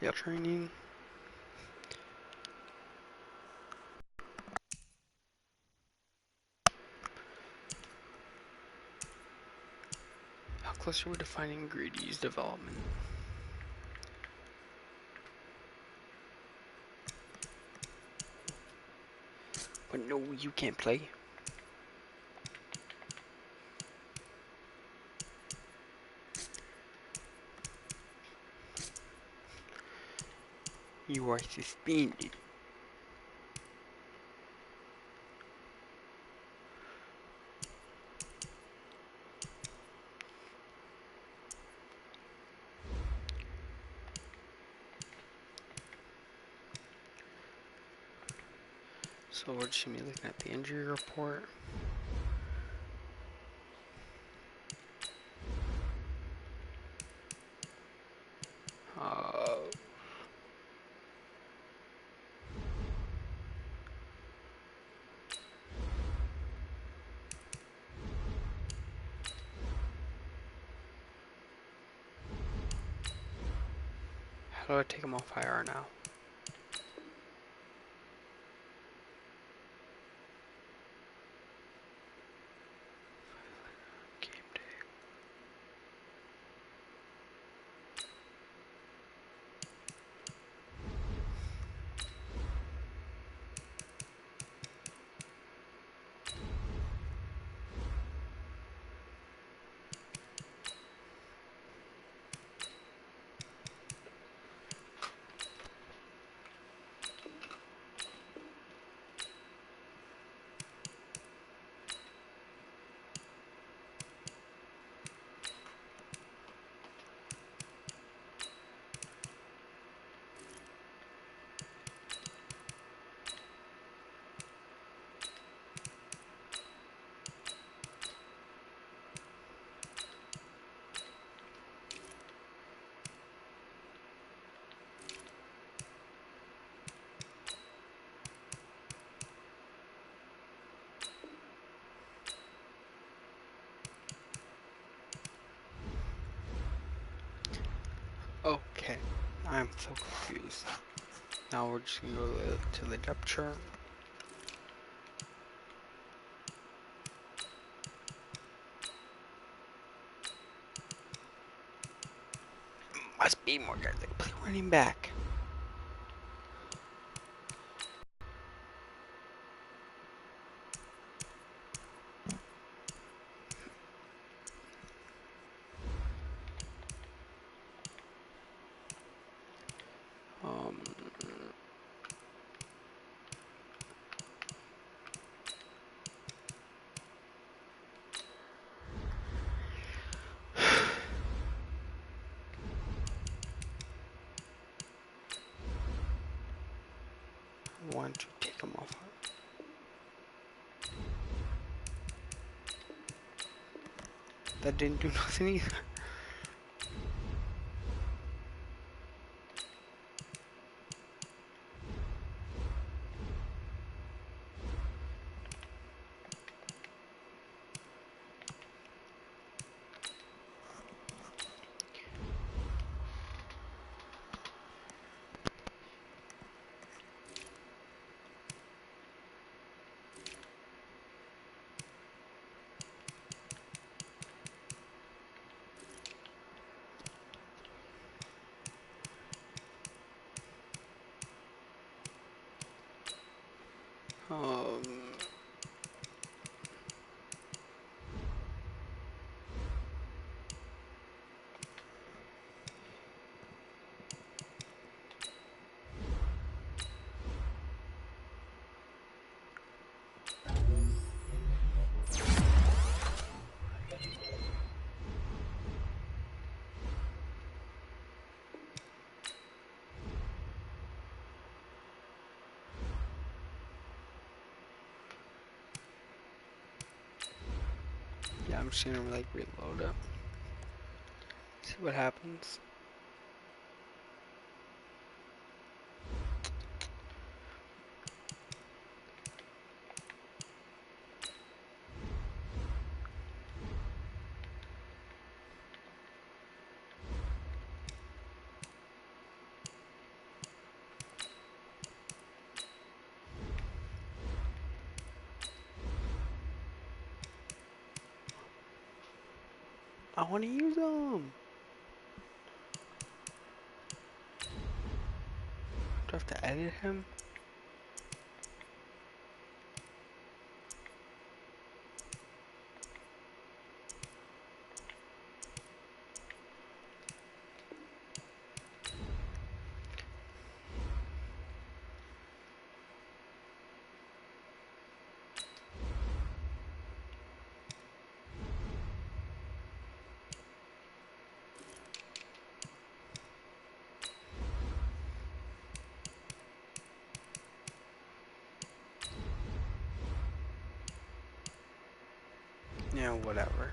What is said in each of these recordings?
Yep. Training. How close are we to finding Greedy's development? But no, you can't play. You are suspended. So we're just gonna be looking at the injury report. How do I take him off IR now? Game day. Okay, I'm so confused. Now we're just gonna go to the depth chart. Must be more guys that play running back. Um, I want to take him off. That didn't do nothing either. Um, yeah, I'm just gonna like reload it. See what happens. want to use them. Do I have to edit him? Yeah, whatever.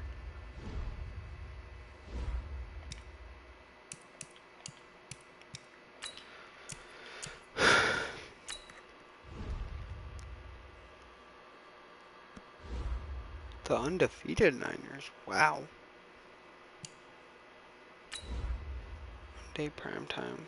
The undefeated Niners. Wow. Day prime time.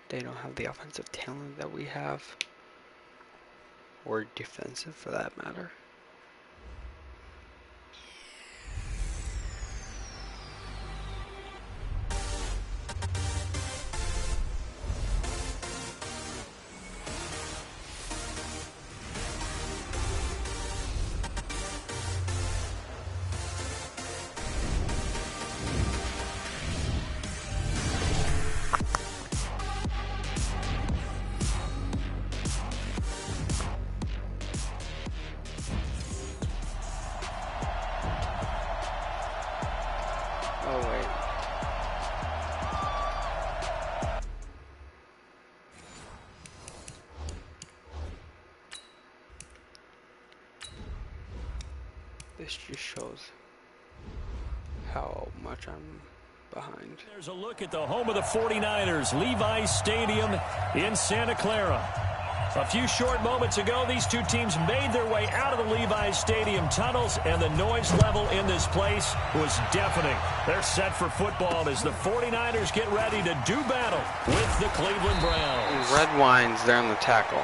They don't have the offensive talent that we have. Or defensive for that matter. Oh wait. This just shows how much I'm behind. There's a look at the home of the 49ers, Levi's Stadium in Santa Clara. A few short moments ago, these two teams made their way out of the Levi's Stadium tunnels, and the noise level in this place was deafening. They're set for football as the 49ers get ready to do battle with the Cleveland Browns. Red Wine's there on the tackle.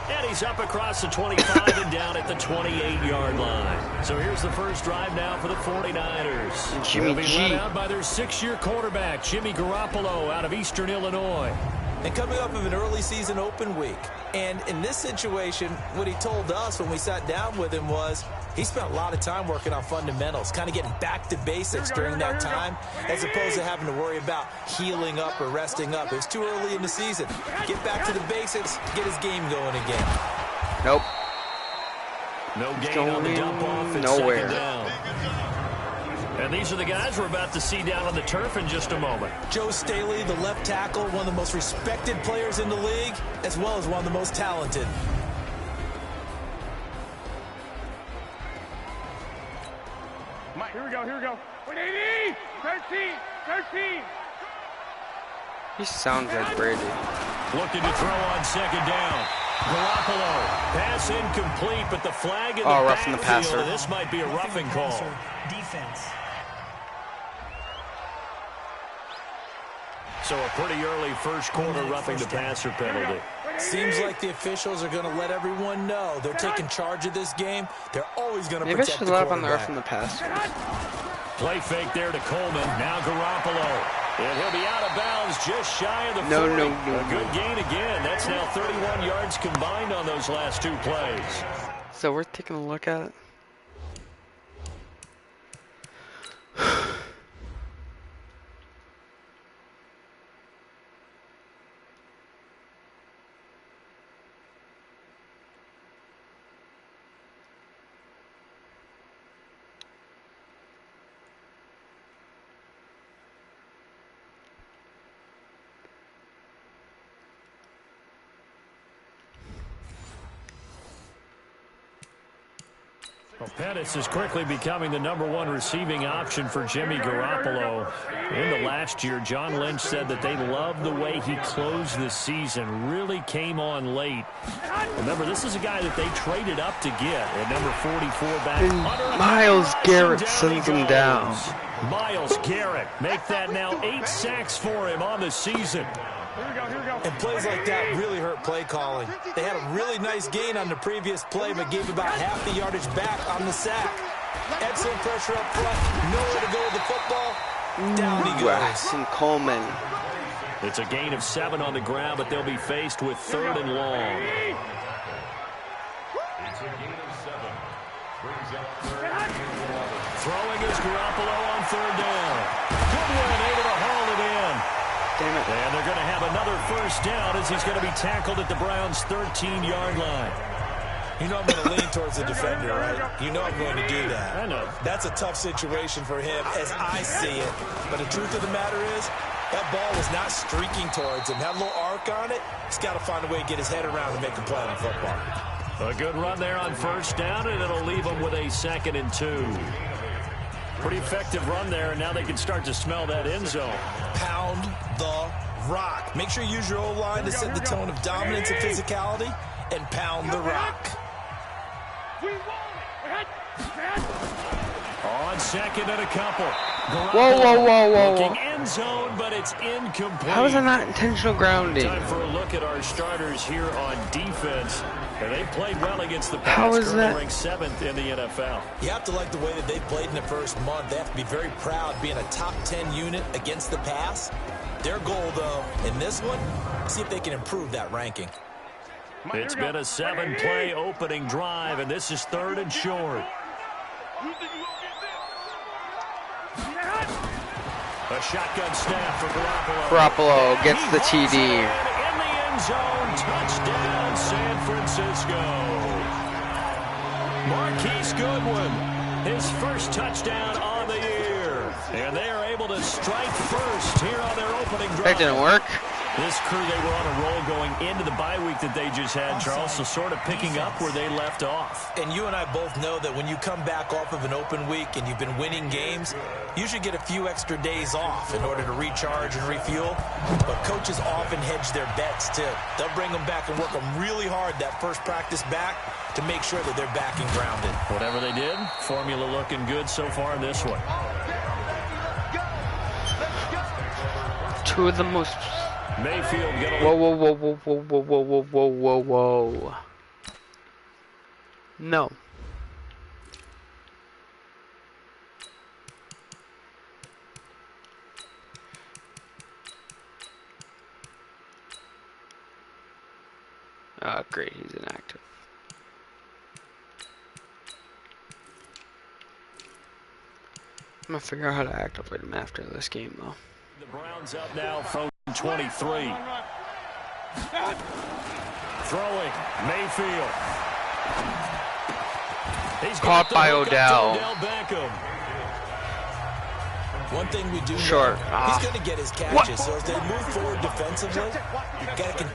And he's up across the 25 and down at the 28-yard line. So here's the first drive now for the 49ers. And Jimmy They'll be G. led out by their 6-year quarterback, Jimmy Garoppolo, out of Eastern Illinois. And coming up of an early season open week. And in this situation, what he told us when we sat down with him was he spent a lot of time working on fundamentals, kind of getting back to basics during that time, as opposed to having to worry about healing up or resting up. It was too early in the season. Get back to the basics, get his game going again. Nope. No gain on the dump off. It's nowhere. second down. And these are the guys we're about to see down on the turf in just a moment. Joe Staley, the left tackle, one of the most respected players in the league, as well as one of the most talented. Here we go. 180! 13! He sounds like Brady. Looking to throw on second down. Garoppolo, pass incomplete, but the flag in the roughing the backfield. passer. This might be a roughing call. Defense. So a pretty early first quarter roughing the passer penalty. Seems like the officials are going to let everyone know they're taking charge of this game. They're always going to Maybe I protect should the let up on the quarterback. roughing the passer. Play fake there to Coleman. Now Garoppolo. And he'll be out of bounds just shy of the 40. No. A good gain again. That's now 31 yards combined on those last two plays. So we're taking a look at it. Well, Pettis is quickly becoming the #1 receiving option for Jimmy Garoppolo. In the last year, John Lynch said that they loved the way he closed the season, really came on late. Remember, this is a guy that they traded up to get at number 44 back. Myles Garrett sends him down. Myles Garrett, make that now 8 sacks for him on the season. And plays like that really hurt play calling. They had a really nice gain on the previous play, but gave about half the yardage back on the sack. Excellent pressure up front. Nowhere to go with the football. Down he goes. And Coleman. It's a gain of 7 on the ground, but they'll be faced with 3rd and long. It's a gain of 7. Brings up 3rd. Throwing is Garoppolo on 3rd down. Goodwin able to haul it in. Damn it. And they're going to have another 1st down as he's going to be tackled at the Browns' 13-yard line. You know I'm going to lean towards the defender, right? You know I'm going to do that. I know. That's a tough situation for him as I see it. But the truth of the matter is, that ball was not streaking towards him. Had a little arc on it. He's got to find a way to get his head around and make a play on football. A good run there on 1st down, and it'll leave him with a 2nd and 2. Pretty effective run there, and now they can start to smell that end zone. Pound the rock. Make sure you use your O-line to set the tone of dominance and physicality, and pound the rock. On 2nd and a couple. Whoa. Looking end zone, but it's incomplete. How is that not intentional grounding? Time for a look at our starters here on defense. And they played well against the How Pats, is currently that? ranked 7th in the NFL. You have to like the way that they played in the first month. They have to be very proud being a top 10 unit against the pass. Their goal, though, in this one, see if they can improve that ranking. It's been a 7-play opening drive, and this is 3rd and short. A shotgun snap for Garoppolo. Garoppolo gets the TD. In the end zone, touchdown San Francisco. Marquise Goodwin, his 1st touchdown on the year. And they are able to strike first here on their opening drive. That didn't work. This crew, they were on a roll going into the bye week that they just had, Charles, so sort of picking up where they left off. And you and I both know that when you come back off of an open week and you've been winning games, you should get a few extra days off in order to recharge and refuel. But coaches often hedge their bets, too. They'll bring them back and work them really hard that first practice back to make sure that they're back and grounded. Whatever they did, formula looking good so far in this one. Two of the most... Mayfield gonna... Whoa. No. Great, he's inactive. I'm gonna figure out how to activate him after this game, though. The Browns up now from 23. Throwing, Mayfield. He's caught by Odell. Beckham. One thing we do Short. know, he's going to get his catches. So as they move forward defensively, you got to...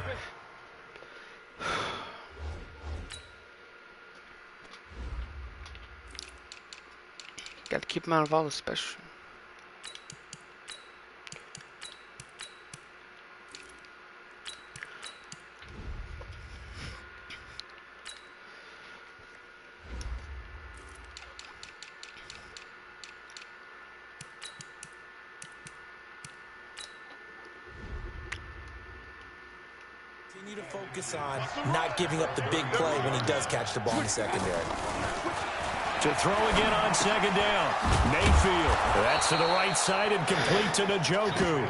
Got to keep him out of all the special. Continue to focus on not giving up the big play when he does catch the ball in the secondary. To throw again on 2nd down. Mayfield. That's to the right side and complete to Njoku.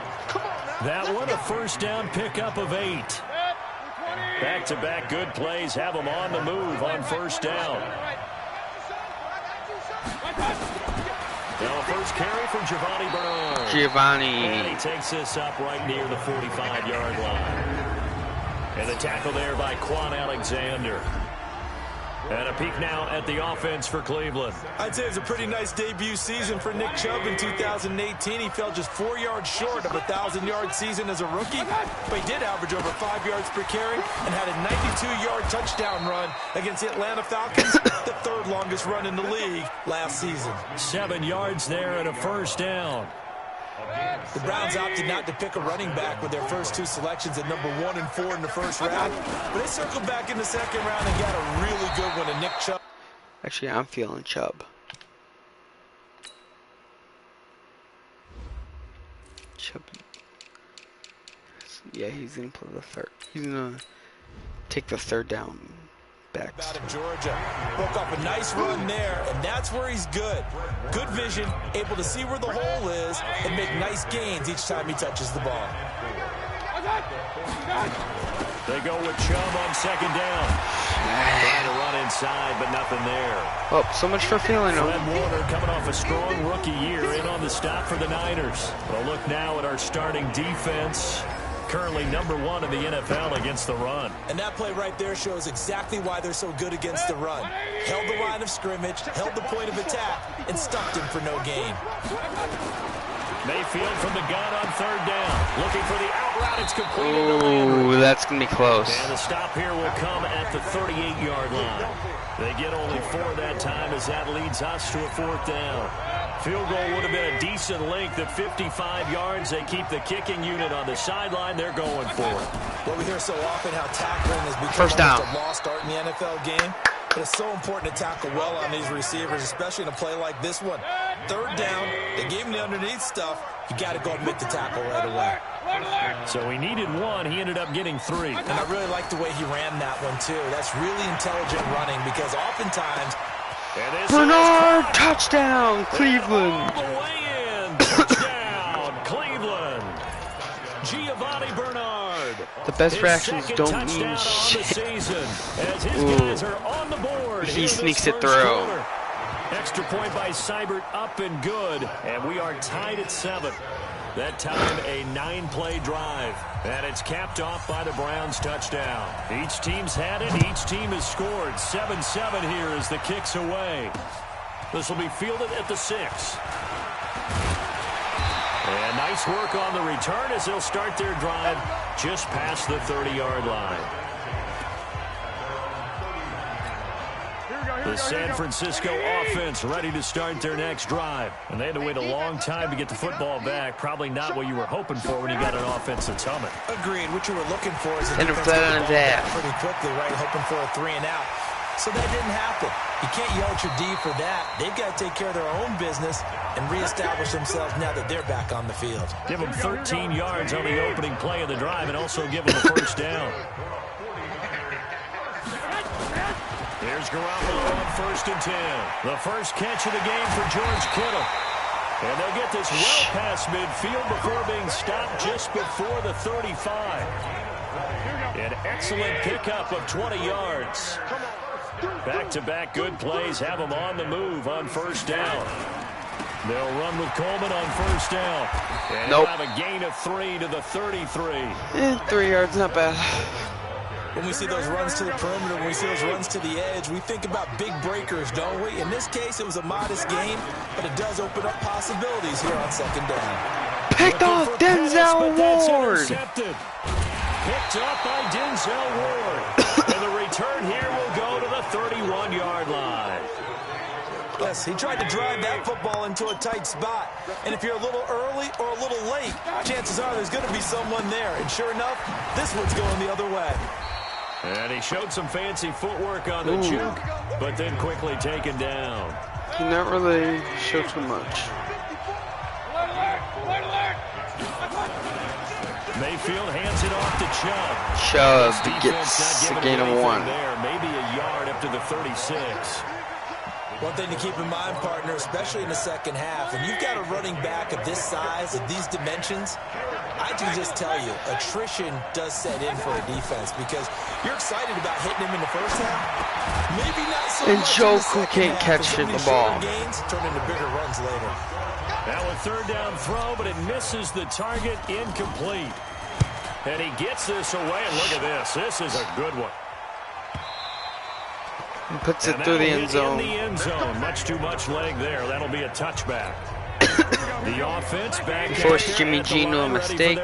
That one a 1st down pickup of 8. Back-to-back good plays have him on the move on 1st down. Now a first carry from Giovanni Bernard. And he takes this up right near the 45-yard line. And the tackle there by Quan Alexander. And a peek now at the offense for Cleveland. I'd say it's a pretty nice debut season for Nick Chubb in 2018. He fell just 4 yards short of a 1,000-yard season as a rookie, but he did average over 5 yards per carry and had a 92-yard touchdown run against the Atlanta Falcons, the third longest run in the league last season. 7 yards there and a first down. The Browns opted not to pick a running back with their first 2 selections at number 1 and 4 in the first round, but they circled back in the second round and got a really good one in Nick Chubb. Actually, I'm feeling Chubb. Yeah, he's gonna play the third. He's gonna take the third down back. Out of Georgia, broke up a nice run there, and that's where he's good. Good vision, able to see where the hole is, and make nice gains each time he touches the ball. They go with Chubb on second down. Trying to run inside, but nothing there. Oh, so much for feeling him. Fred Warner coming off a strong rookie year in on the stop for the Niners. We'll look now at our starting defense. Currently number 1 in the NFL against the run. And that play right there shows exactly why they're so good against the run. Held the line of scrimmage, held the point of attack, and stuffed him for no gain. Mayfield from the gun on third down. Looking for the out route. It's completed. Ooh, that's going to be close. And the stop here will come at the 38-yard line. They get only 4 that time as that leads us to a 4th down. Field goal would have been a decent length at 55 yards. They keep the kicking unit on the sideline. They're going for it. Well, we hear so often how tackling has become First down. almost a lost art in the NFL game. But it's so important to tackle well on these receivers, especially in a play like this one. Third down, they gave him the underneath stuff. You got to go and make the tackle right away. So he needed 1. He ended up getting 3. And I really like the way he ran that one, too. That's really intelligent running because oftentimes... Bernard, touchdown, Cleveland. All the way in, touchdown, Cleveland. Giovanni Bernard. The best His reactions second don't touchdown mean shit. on the season, as his guys are on the board. He here sneaks this it first through. quarter. Extra point by Seibert, up and good, and we are tied at 7. That time, a 9-play drive, and it's capped off by the Browns' touchdown. Each team's had it. Each team has scored. 7-7 here as the kick's away. This will be fielded at the 6. And nice work on the return as they'll start their drive just past the 30-yard line. The San Francisco offense ready to start their next drive. And they had to wait a long time to get the football back. Probably not what you were hoping for when you got an offense that's humming. Agreed. What you were looking for is a And defense flat get on the his ball back ass. pretty quickly, right? Hoping for a 3 and out. So that didn't happen. You can't yell at your D for that. They've got to take care of their own business and reestablish themselves now that they're back on the field. Give them 13 yards on the opening play of the drive and also give them a first down. Here's Garoppolo on 1st and 10. The first catch of the game for George Kittle. And they'll get this well past midfield before being stopped just before the 35. An excellent pickup of 20 yards. Back-to-back good plays have them on the move on first down. They'll run with Coleman on first down. And Nope. have a gain of 3 to the 33. 3 yards, not bad. When we see those runs to the perimeter, when we see those runs to the edge, we think about big breakers, don't we? In this case, it was a modest gain, but it does open up possibilities here on second down. Picked off Denzel Ward. Intercepted. Picked up by Denzel Ward. And the return here will go to the 31-yard line. Yes, he tried to drive that football into a tight spot. And if you're a little early or a little late, chances are there's going to be someone there. And sure enough, this one's going the other way. And he showed some fancy footwork on the juke, but then quickly taken down. He not really showed too much. Mayfield hands it off to Chubb. Chubb Defense gets not a giving gain him of 1. anything there, maybe a yard up to the 36. One thing to keep in mind, partner, especially in the second half, when you've got a running back of this size, of these dimensions, I can just tell you, attrition does set in for a defense because you're excited about hitting him in the first half. Maybe not so And much Joku in the can't second half, catch but some of the these ball. shorter gains turn into bigger runs later. Now a third down throw, but it misses the target, incomplete. And he gets this away, and look at this. This is a good one. Puts it through the end zone. In the end zone. Much too much leg there. That'll be a touchback. The offense back Forced Jimmy G into a mistake,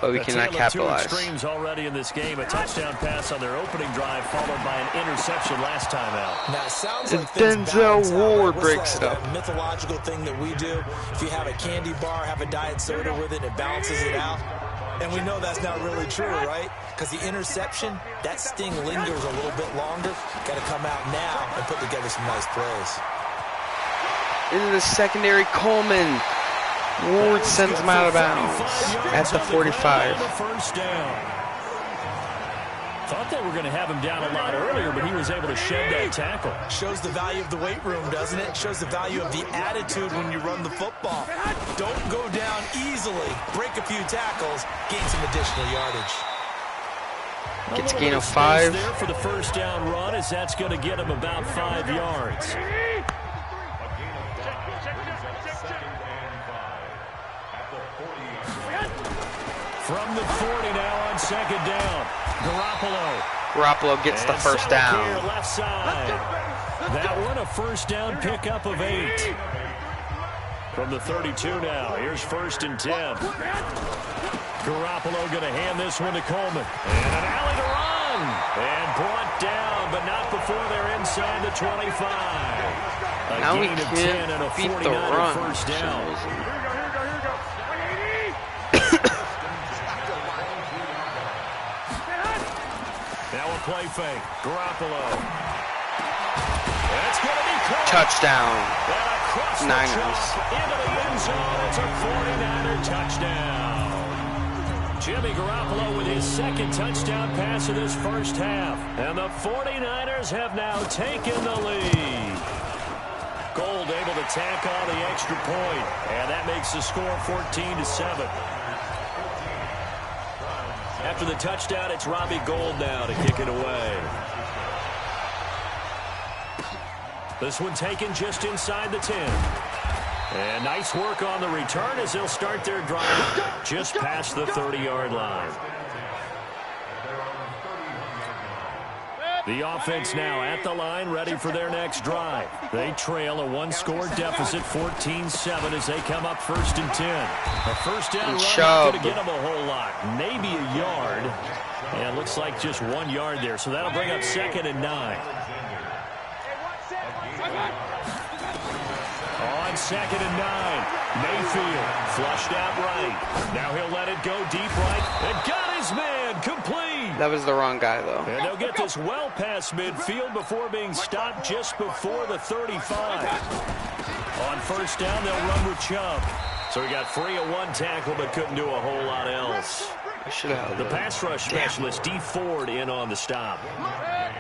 but we cannot capitalize. Extremes already in this game. A touchdown pass on their opening drive, followed by an interception last time out. Now, it sounds like Denzel Ward breaks it up. That mythological thing that we do. If you have a candy bar, have a diet soda with it, it balances it out. And we know that's not really true, right? Because the interception, that sting lingers a little bit longer. Got to come out now and put together some nice plays. Into the secondary, Coleman. Ward sends him out of bounds at the 45. First down. Thought they were going to have him down a lot earlier, but he was able to shed that tackle. Shows the value of the weight room, doesn't it? Shows the value of the attitude when you run the football. Don't go down easily. Break a few tackles. Gain some additional yardage. Gets a gain of 5. There for the first down run, as that's going to get him about 5 yards. From the 40 now on second down. Garoppolo gets the first down. Left side. That one a first down pickup of 8. From the 32 now. Here's first and 10. Garoppolo going to hand this one to Coleman. And an alley to run. And brought down, but not before they're inside the 25. Now we can't beat the run. First down. Now a play fake. Garoppolo. That's going to be caught. Touchdown. Niners. Into the end zone. It's a 49er touchdown. Jimmy Garoppolo with his second touchdown pass of this first half. And the 49ers have now taken the lead. Gold able to tack on the extra point. And that makes the score 14-7. After the touchdown, it's Robbie Gould now to kick it away. This one taken just inside the 10. And nice work on the return as they'll start their drive just past the 30-yard line. The offense now at the line, ready for their next drive. They trail a one-score deficit, 14-7, as they come up first and 10. A first down run going to get them a whole lot, maybe a yard. And it looks like just 1 yard there, so that'll bring up second and 9. On second and 9, Mayfield flushed out right. Now he'll let it go deep right. And got his man complete. That was the wrong guy, though. And they'll get this well past midfield before being stopped just before the 35. On first down, they'll run with Chubb. So he got free of one tackle but couldn't do a whole lot else. The pass rush specialist, D. Ford, in on the stop.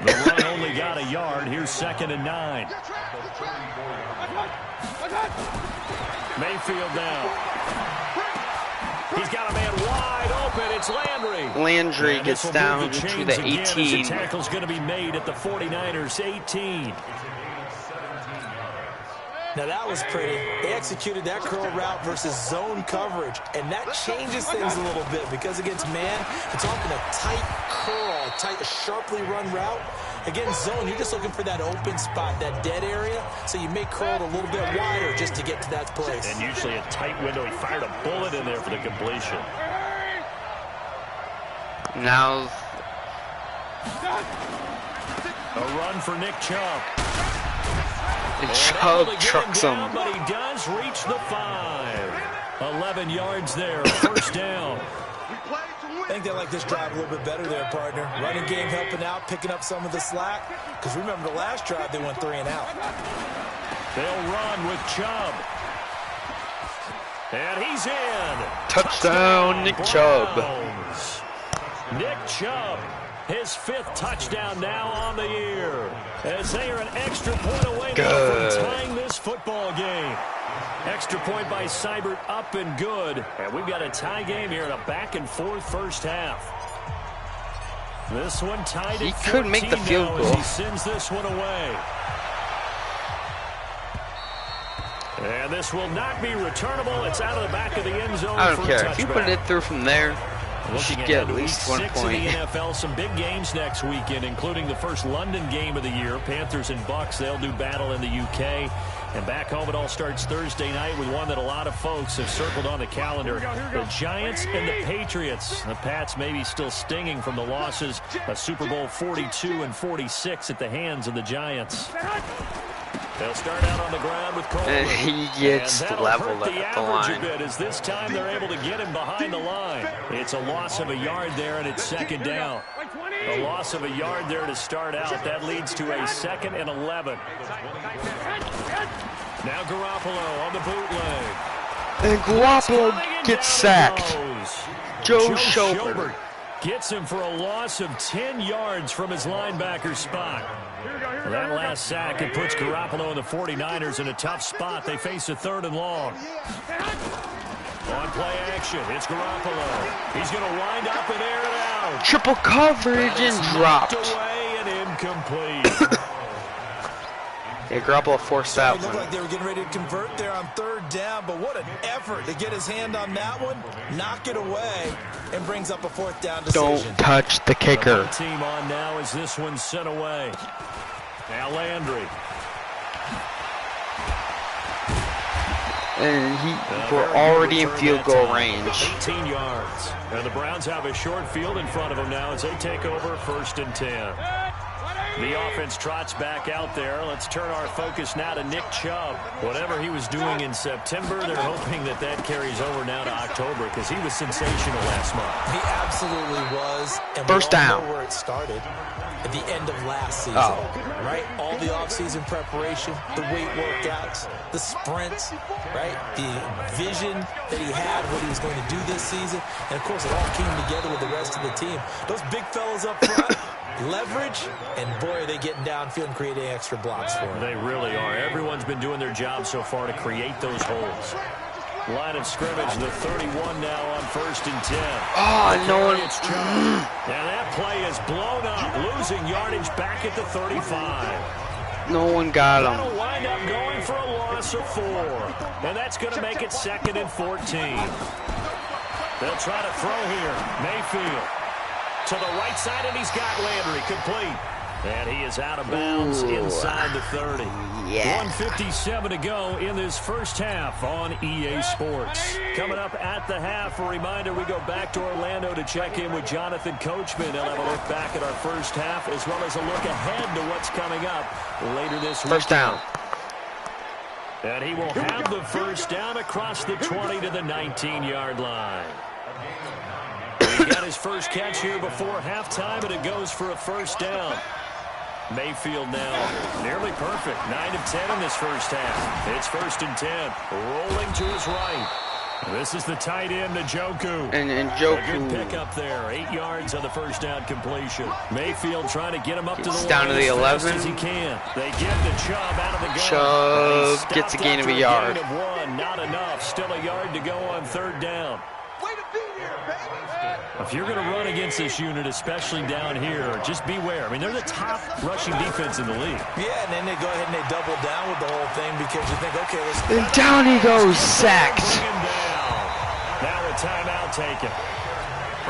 The run only got a yard. Here's second and 9. Mayfield now. He's got a man wide open. It's Landry. Landry gets down to the 18. The tackle's going to be made at the 49ers 18. Now that was pretty. They executed that curl route versus zone coverage, and that changes things a little bit because against man, it's often a tight curl, a sharply run route. Against zone, you're just looking for that open spot, that dead area, so you may curl it a little bit wider just to get to that place. And usually a tight window. He fired a bullet in there for the completion. Now a run for Nick Chubb. And Chubb trucks him. But he does reach the 5. 11 yards there, first down. I think they like this drive a little bit better there, partner. Running game helping out, picking up some of the slack. Because remember the last drive, they went 3 and out. They'll run with Chubb. And he's in. Touchdown, Nick Chubb. Nick Chubb, his 5th touchdown now on the year. As they are an extra point away from tying this football game. Extra point by Seibert, up and good. And we've got a tie game here in a back-and-forth first half. This one tied at 14. He could make the field goal. As he sends this one away. And this will not be returnable. It's out of the back of the end zone. I don't care. If you put it through from there, Looking get ahead at to week least 1 6 point. in the NFL, some big games next weekend, including the first London game of the year. Panthers and Bucks, they'll do battle in the UK. And back home, it all starts Thursday night with one that a lot of folks have circled on the calendar. The Giants and the Patriots. The Pats maybe still stinging from the losses. A Super Bowl 42 and 46 at the hands of the Giants. They'll start out on the ground with Coleman. And he gets leveled at the line. A bit as this time they're able to get him behind the line. It's a loss of a yard there, and it's second down. A loss of a yard there to start out. That leads to a 2nd and 11. Now Garoppolo on the bootleg. And Garoppolo gets sacked. Joe Schobert gets him for a loss of 10 yards from his linebacker spot. That last sack, it puts Garoppolo and the 49ers in a tough spot. They face a 3rd and long. On play action, it's Garoppolo. He's going to wind up and air it out. Triple coverage and dropped. Away and incomplete. Yeah, Garoppolo forced that It looked one. like they were getting ready to convert there on 3rd down, but what an effort to get his hand on that one, knock it away, and brings up a 4th down decision. Don't touch the kicker. The team on now as this one's sent away. Now Landry. And we're already in field goal range. 18 yards. And the Browns have a short field in front of them now as they take over 1st and 10. The offense trots back out there. Let's turn our focus now to Nick Chubb. Whatever he was doing in September, they're hoping that that carries over now to October because he was sensational last month. He absolutely was. And First we all down. know where it started. At the end of last season, right? All the offseason preparation, the weight workouts, the sprints, right? The vision that he had, what he was going to do this season. And, of course, it all came together with the rest of the team. Those big fellas up front, leverage, and, boy, are they getting downfield and creating extra blocks for him. They really are. Everyone's been doing their job so far to create those holes. Line of scrimmage, the 31 now on 1st and 10. Oh, no one. Now that play is blown up, losing yardage back at the 35. No one got That'll him. wind up going for a loss of 4. And that's going to make it 2nd and 14. They'll try to throw here. Mayfield to the right side, and he's got Landry complete. And he is out of bounds inside the 30. Yeah. 1:57 to go in this first half on EA Sports. Coming up at the half, a reminder, we go back to Orlando to check in with Jonathan Coachman. He'll have a look back at our first half as well as a look ahead to what's coming up later this week. First down. And he will have the first down across the 20 to the 19-yard line. He got his first catch here before halftime, and it goes for a first down. Mayfield now nearly perfect. 9 of 10 in this first half. It's 1st and 10. Rolling to his right. This is the tight end, Njoku. And A good Njoku pickup there. 8 yards on the first down completion. Mayfield trying to get him up to the line down to the as fast 11. as he can. They give to Chubb out of the gun. Chubb gets a gain of a yard. Gain of 1, not enough. Still a yard to go on 3rd down. If you're going to run against this unit, especially down here, just beware. I mean, they're the top rushing defense in the league. Yeah, and then they go ahead and they double down with the whole thing because you think, okay, let's... And down he goes, sacked. Bring him down. Now a timeout taken.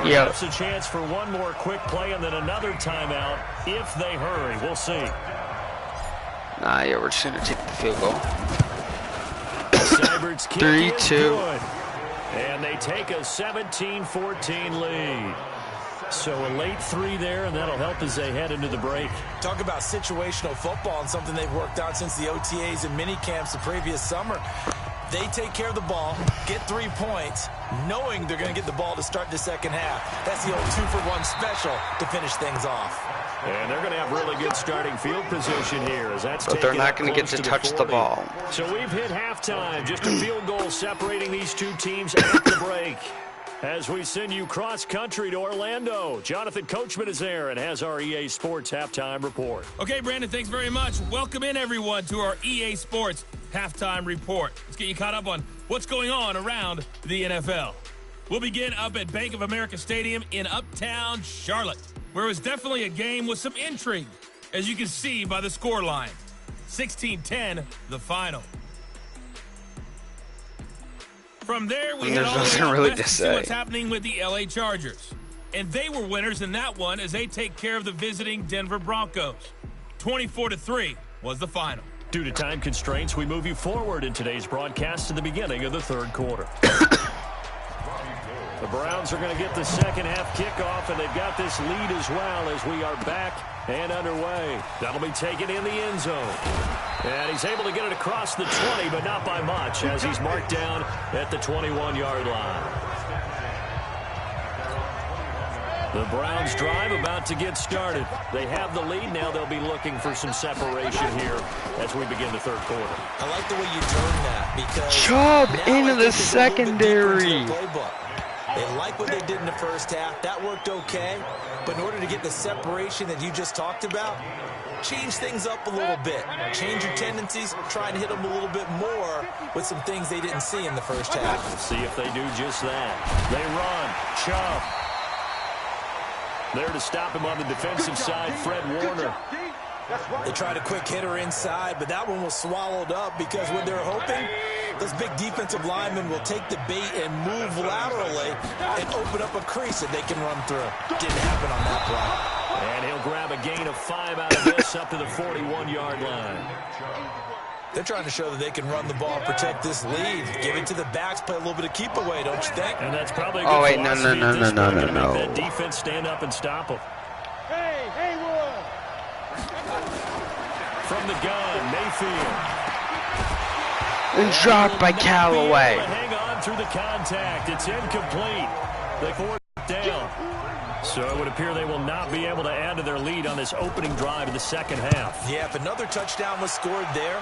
Yep. Perhaps a chance for one more quick play and then another timeout if they hurry. We'll see. Nah, yeah, we're just going to take the field goal. Seibert's kick 3-2. is good. And they take a 17-14 lead. So a late 3 there, and that'll help as they head into the break. Talk about situational football and something they've worked out since the OTAs and mini camps the previous summer. They take care of the ball, get 3 points, knowing they're going to get the ball to start the second half. That's the old 2-for-1 special to finish things off. And they're going to have really good starting field position here as that's But they're not going to get to touch the ball. So we've hit halftime. Just a field goal separating these two teams at the break. As we send you cross-country to Orlando, Jonathan Coachman is there and has our EA Sports halftime report. Okay, Brandon, thanks very much. Welcome in, everyone, to our EA Sports halftime report. Let's get you caught up on what's going on around the NFL. We'll begin up at Bank of America Stadium in Uptown Charlotte, where it was definitely a game with some intrigue, as you can see by the scoreline. 16-10, the final. From there, we And head there's all the way nothing out really west to to see say. what's happening with the LA Chargers. And they were winners in that one as they take care of the visiting Denver Broncos. 24-3 was the final. Due to time constraints, we move you forward in today's broadcast to the beginning of the third quarter. The Browns are going to get the second half kickoff, and they've got this lead as well as we are back and underway. That'll be taken in the end zone. And he's able to get it across the 20, but not by much, as he's marked down at the 21-yard line. The Browns drive about to get started. They have the lead. Now they'll be looking for some separation here as we begin the third quarter. I like the way you turn that because Chubb now into I the think there's a little bit deeper into secondary. the playbook. They like what they did in the first half. That worked okay. But in order to get the separation that you just talked about, change things up a little bit. Change your tendencies. Try and hit them a little bit more with some things they didn't see in the first half. We'll see if they do just that. They run. Chubb. There to stop him on the defensive side, Fred Warner. They tried a quick hitter inside, but that one was swallowed up because what they're hoping, those big defensive linemen will take the bait and move laterally and open up a crease that they can run through. Didn't happen on that play. And he'll grab a gain of 5 out of this up to the 41-yard line. They're trying to show that they can run the ball and protect this lead. Give it to the backs, play a little bit of keep away, don't you think? And that's probably a good Oh, wait, no, philosophy no, at this no, point, no, to no, make no. that defense stand up and stop them. Hey, Haywood! From the gun, Mayfield. And dropped by Not be Callaway. able to hang on through the contact. It's incomplete. They force it down. So it would appear they will not be able to add to their lead on this opening drive of the second half. Yeah, if another touchdown was scored there,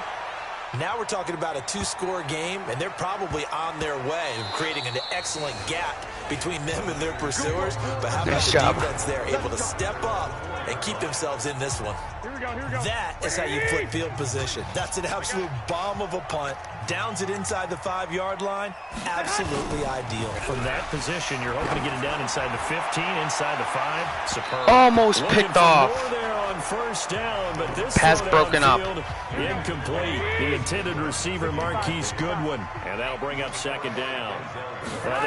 now we're talking about a two-score game, and they're probably on their way of creating an excellent gap between them and their pursuers. But how about Nice the job. defense there, able to step up and keep themselves in this one? Here we go, here we go. That is how you flip field position. That's an absolute bomb of a punt. Downs it inside the 5-yard line. Absolutely ideal. From that position, you're hoping to get it down inside the 15, inside the 5. Superb. Almost Looking picked for off. more there on first down, but this Pass throw broken up. downfield, incomplete. The intended receiver, Marquise Goodwin, and that'll bring up second down.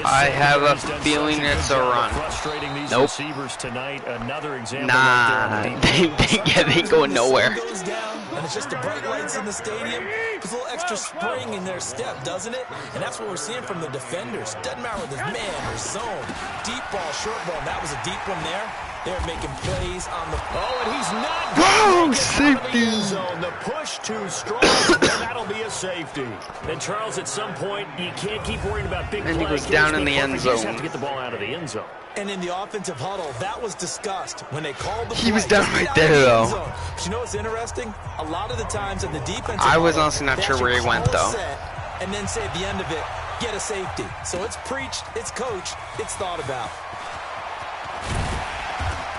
I have a feeling it's a run. Frustrating these Nope. receivers tonight. Another example. Nah, right there on the they go nowhere. Goes down, and it's just the bright lights in the stadium. There's a little extra spring in their step, doesn't it? And that's what we're seeing from the defenders. Doesn't matter whether it's man or zone. Deep ball, short ball. That was a deep one there. They're making plays on the... Oh, and he's not Whoa, going to make it out of the end safety. zone. The push too strong, and that'll be a safety. And Charles, at some point, you can't keep worrying about big And he plays. goes down in the end You just have zone. to get the ball out of the end zone. And in the offensive huddle, that was discussed when they called the He was play. down Just right get there, out of the though. end zone. But you know what's interesting? A lot of the times in the defensive I was huddle, honestly not they sure where he actually went, call a though. set and then say at the end of it, get a safety. So it's preached, it's coached, it's thought about.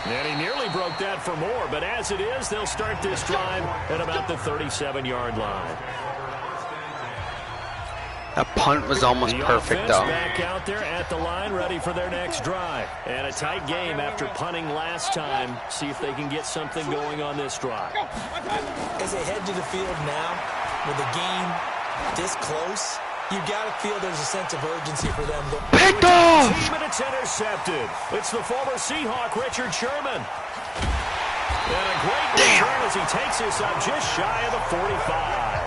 And he nearly broke that for more, but as it is, they'll start this drive at about the 37-yard line. That punt was almost The perfect, offense though. back out there at the line, ready for their next drive. And a tight game after punting last time. See if they can get something going on this drive. As they head to the field now, with the game this close, you got to feel there's a sense of urgency for them. Picked off! And it's intercepted. It's the former Seahawk, Richard Sherman. And a great return as he takes this up just shy of the 45.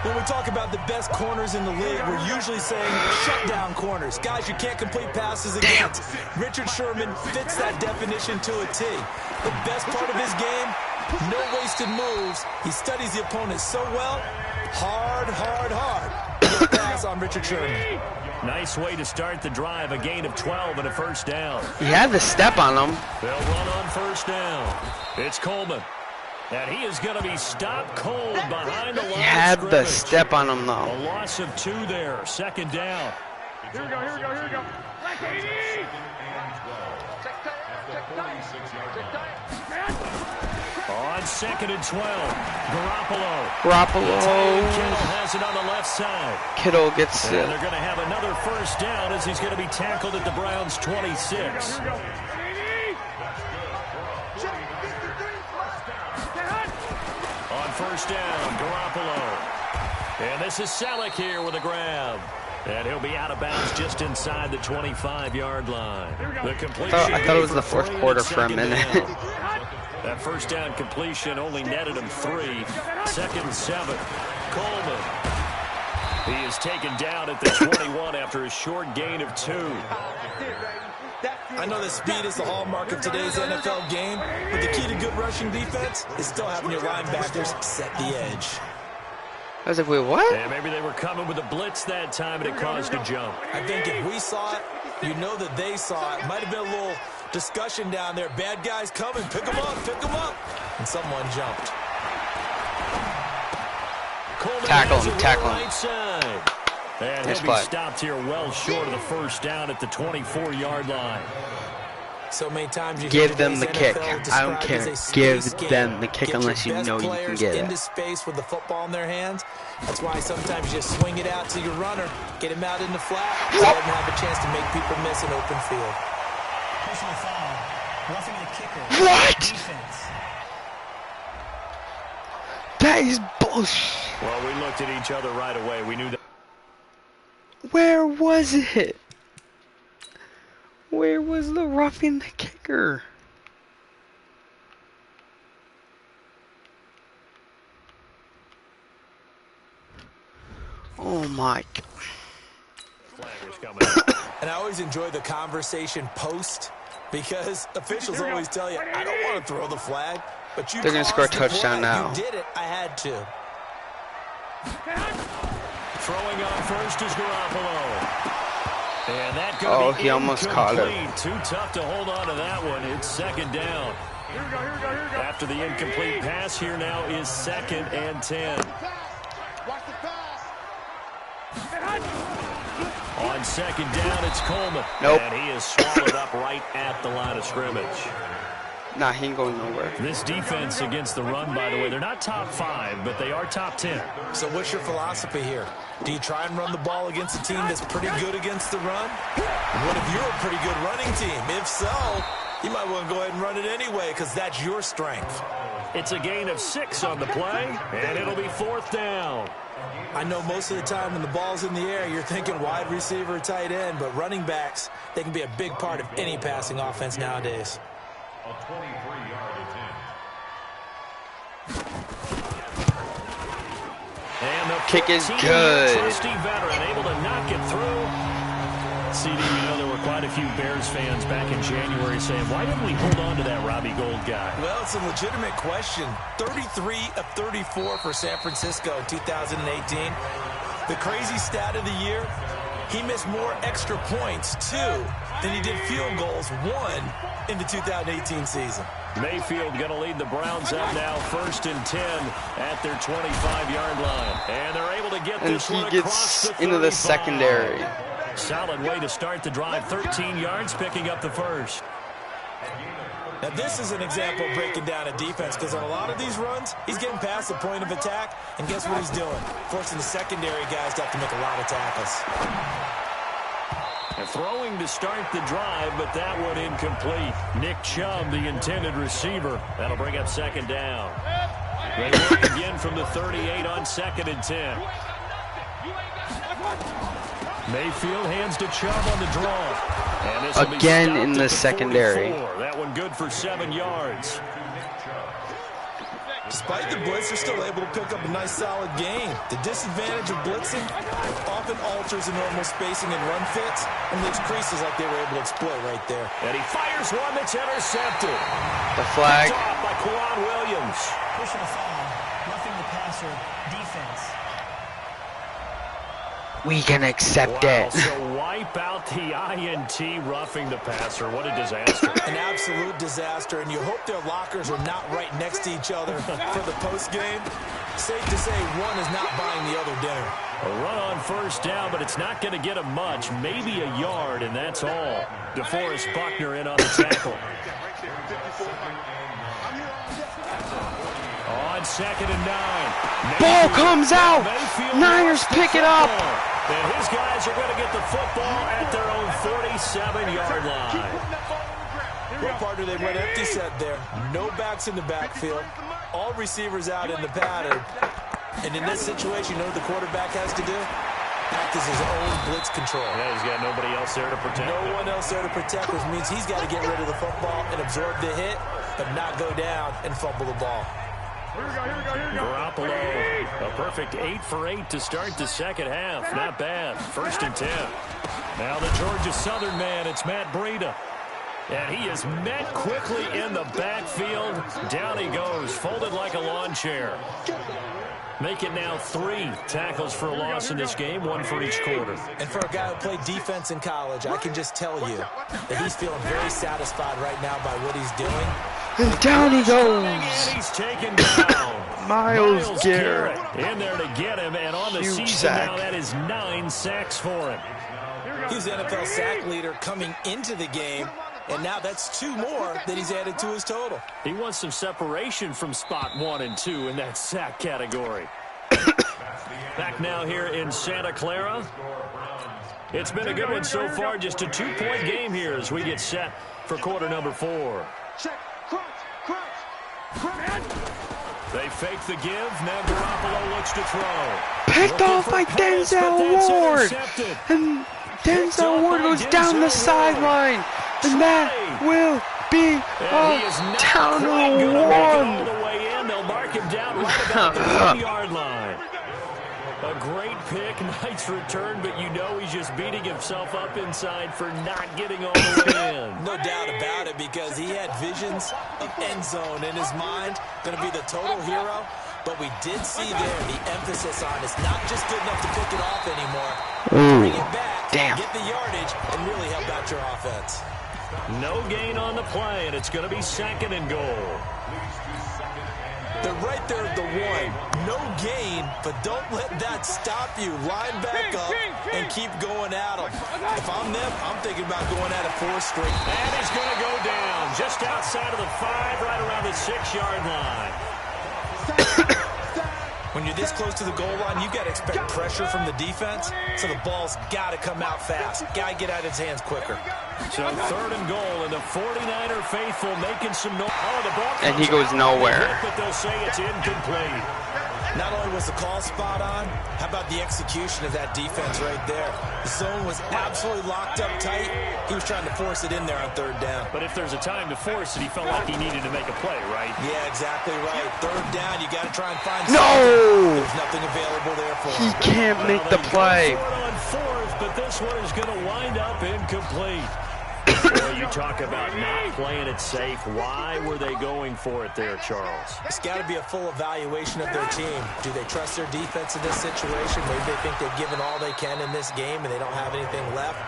When we talk about the best corners in the league, we're usually saying shutdown corners. Guys you can't complete passes against. Richard Sherman fits that definition to a T. The best part of his game, no wasted moves. He studies the opponent so well. Hard. Good pass on Richard Sherman. Nice way to start the drive. A gain of 12 and a first down. He had the step on him. They'll run on first down. It's Coleman. And he is going to be stopped cold behind the line. He had of the scrimmage. step on him, A though. loss of 2 there. Second down. Here we go, here we go, here we go. Black 80! On second and 12. Garoppolo. Garoppolo. Kittle has it on the left side. Kittle gets And it. they're going to have another first down as he's going to be tackled at the Browns' 26. Here we go. 80! On first down, Garoppolo. And this is Selleck here with a grab. And he'll be out of bounds just inside the 25-yard line. The completion. I thought it was the fourth quarter for a minute. That first down completion only netted him 3. 2nd and 7. Coleman. He is taken down at the 21 after a short gain of 2. I know that speed is the hallmark of today's NFL game, but the key to good rushing defense is still having your linebackers set the edge. I was like, wait, what? And maybe they were coming with a blitz that time, and it caused a jump. I think if we saw it, you know that they saw it. Might have been a little discussion down there. Bad guys coming. Pick them up. Pick them up. And someone jumped. Tackle him. Tackle him. Right side. And he'll be stopped here well short of the first down at the 24-yard line. So many times you give them the kick. I don't care. Give them the kick unless you know you can get it. Into space with the football in their hands. That's why sometimes you just swing it out to your runner, get him out in the flat, so he doesn't have a chance to make people miss an open field. Personal foul. Roughing the kicker. What? Defense. That is bullshit. Well, we looked at each other right away. We knew that. Where was it? Where was the roughing the kicker? Oh my God. And I always enjoy the conversation post because officials always tell you, I don't want to throw the flag, but you They're going to score a touchdown now. You did it. I had to. Throwing on first is Garoppolo. And that oh, he almost caught it. Too tough to hold on to that one. It's 2nd down. After the incomplete pass, here now is 2nd and 10. On 2nd down, it's Coleman. Nope. And he is swallowed up right at the line of scrimmage. Nah, he ain't going nowhere. This defense against the run, by the way, they're not top 5, but they are top 10. So what's your philosophy here? Do you try and run the ball against a team that's pretty good against the run? What if you're a pretty good running team? If so, you might want to go ahead and run it anyway because that's your strength. It's a gain of 6 on the play, and it'll be 4th down. I know most of the time when the ball's in the air, you're thinking wide receiver, tight end, but running backs, they can be a big part of any passing offense nowadays. A 23-yard attempt. And the kick is good. Trusty veteran able to knock it through. CD, you know there were quite a few Bears fans back in January saying, why didn't we hold on to that Robbie Gould guy? Well, it's a legitimate question. 33 of 34 for San Francisco in 2018. The crazy stat of the year, he missed more extra points, 2, than he did field goals, 1, in the 2018 season. Mayfield going to lead the Browns up now, 1st and 10 at their 25-yard line. And they're able to get this one across the 35. Into the secondary. Solid way to start the drive, 13 yards, picking up the first. Now, this is an example of breaking down a defense because on a lot of these runs, he's getting past the point of attack, and guess what he's doing? Forcing the secondary guys to have to make a lot of tackles. And throwing to start the drive, but that one incomplete. Nick Chubb, the intended receiver. That'll bring up 2nd down. They work again from the 38 on 2nd and 10. Mayfield hands to Chubb on the draw. And this again in the secondary. 44. That one good for 7 yards. Despite the blitz, they're still able to pick up a nice solid gain. The disadvantage of blitzing often alters the normal spacing and run fits and leaves creases like they were able to exploit right there. And he fires one that's intercepted. The flag. Picked off by Quran Williams. Personal foul. Roughing the passer. Defense. We can accept it. So wipe out the INT roughing the passer. What a disaster. An absolute disaster, and you hope their lockers are not right next to each other for the postgame. Safe to say one is not buying the other dinner. A run on 1st down, but it's not going to get him much. Maybe a yard, and that's all. DeForest Buckner in on the tackle. On 2nd and 9. Ball comes out. Niners pick it up. And his guys are going to get the football at their own 47-yard line. What partner they went empty set there. No backs in the backfield. All receivers out in the pattern. And in this situation, you know what the quarterback has to do? Act as his own blitz control. Yeah, he's got nobody else there to protect. No one else there to protect, which means he's got to get rid of the football and absorb the hit, but not go down and fumble the ball. Garoppolo, a perfect 8 for 8 to start the second half. Not bad. 1st and 10. Now the Georgia Southern man, it's Matt Breida. And he is met quickly in the backfield. Down he goes, folded like a lawn chair. Make it now 3 tackles for a loss in this game, 1 for each quarter. And for a guy who played defense in college, I can just tell you that he's feeling very satisfied right now by what he's doing. And down he goes. And he's taken down. Miles Garrett. In there to get him, and on the Huge season sack. now, that is 9 sacks for him. He's the NFL sack leader coming into the game, and now that's 2 more that he's added to his total. He wants some separation from spot 1 and 2 in that sack category. Back now here in Santa Clara. It's been a good one so far, just a 2-point game here as we get set for quarter number 4. They fake the give. Now Garoppolo looks to throw. Picked off by Denzel Ward. And Denzel Ward goes down the sideline. And that will be a down all to 1. the way in. They'll mark him down right about the 40-yard line. A great pick, nice return, but you know he's just beating himself up inside for not getting all the way in. No doubt about it, because he had visions of end zone in his mind. Going to be the total hero. But we did see there the emphasis on it's not just good enough to pick it off anymore. Bring it back, get the yardage, and really help out your offense. No gain on the play, and it's going to be 2nd and goal. They're right there at the 1. No gain, but don't let that stop you. Line back up and keep going at them. If I'm them, I'm thinking about going at it 4 straight. And he's going to go down just outside of the 5, right around the 6-yard line. When you're this close to the goal line, you've got to expect pressure from the defense, so the ball's got to come out fast. Got to get out of his hands quicker. So 3rd and goal, and the 49er faithful making some noise. Oh, the ball And he goes nowhere. But they'll say it's incomplete. Not only was the call spot on, how about the execution of that defense right there? The zone was absolutely locked up tight. He was trying to force it in there on 3rd down. But if there's a time to force it, he felt like he needed to make a play, right? Yeah, exactly right. 3rd down, you got to try and find No! something. There's nothing available there for He him. can't make the play. On 4th, but this one is going to wind up incomplete. Boy, you talk about not playing it safe. Why were they going for it there, Charles? It's got to be a full evaluation of their team. Do they trust their defense in this situation? Maybe they think they've given all they can in this game and they don't have anything left.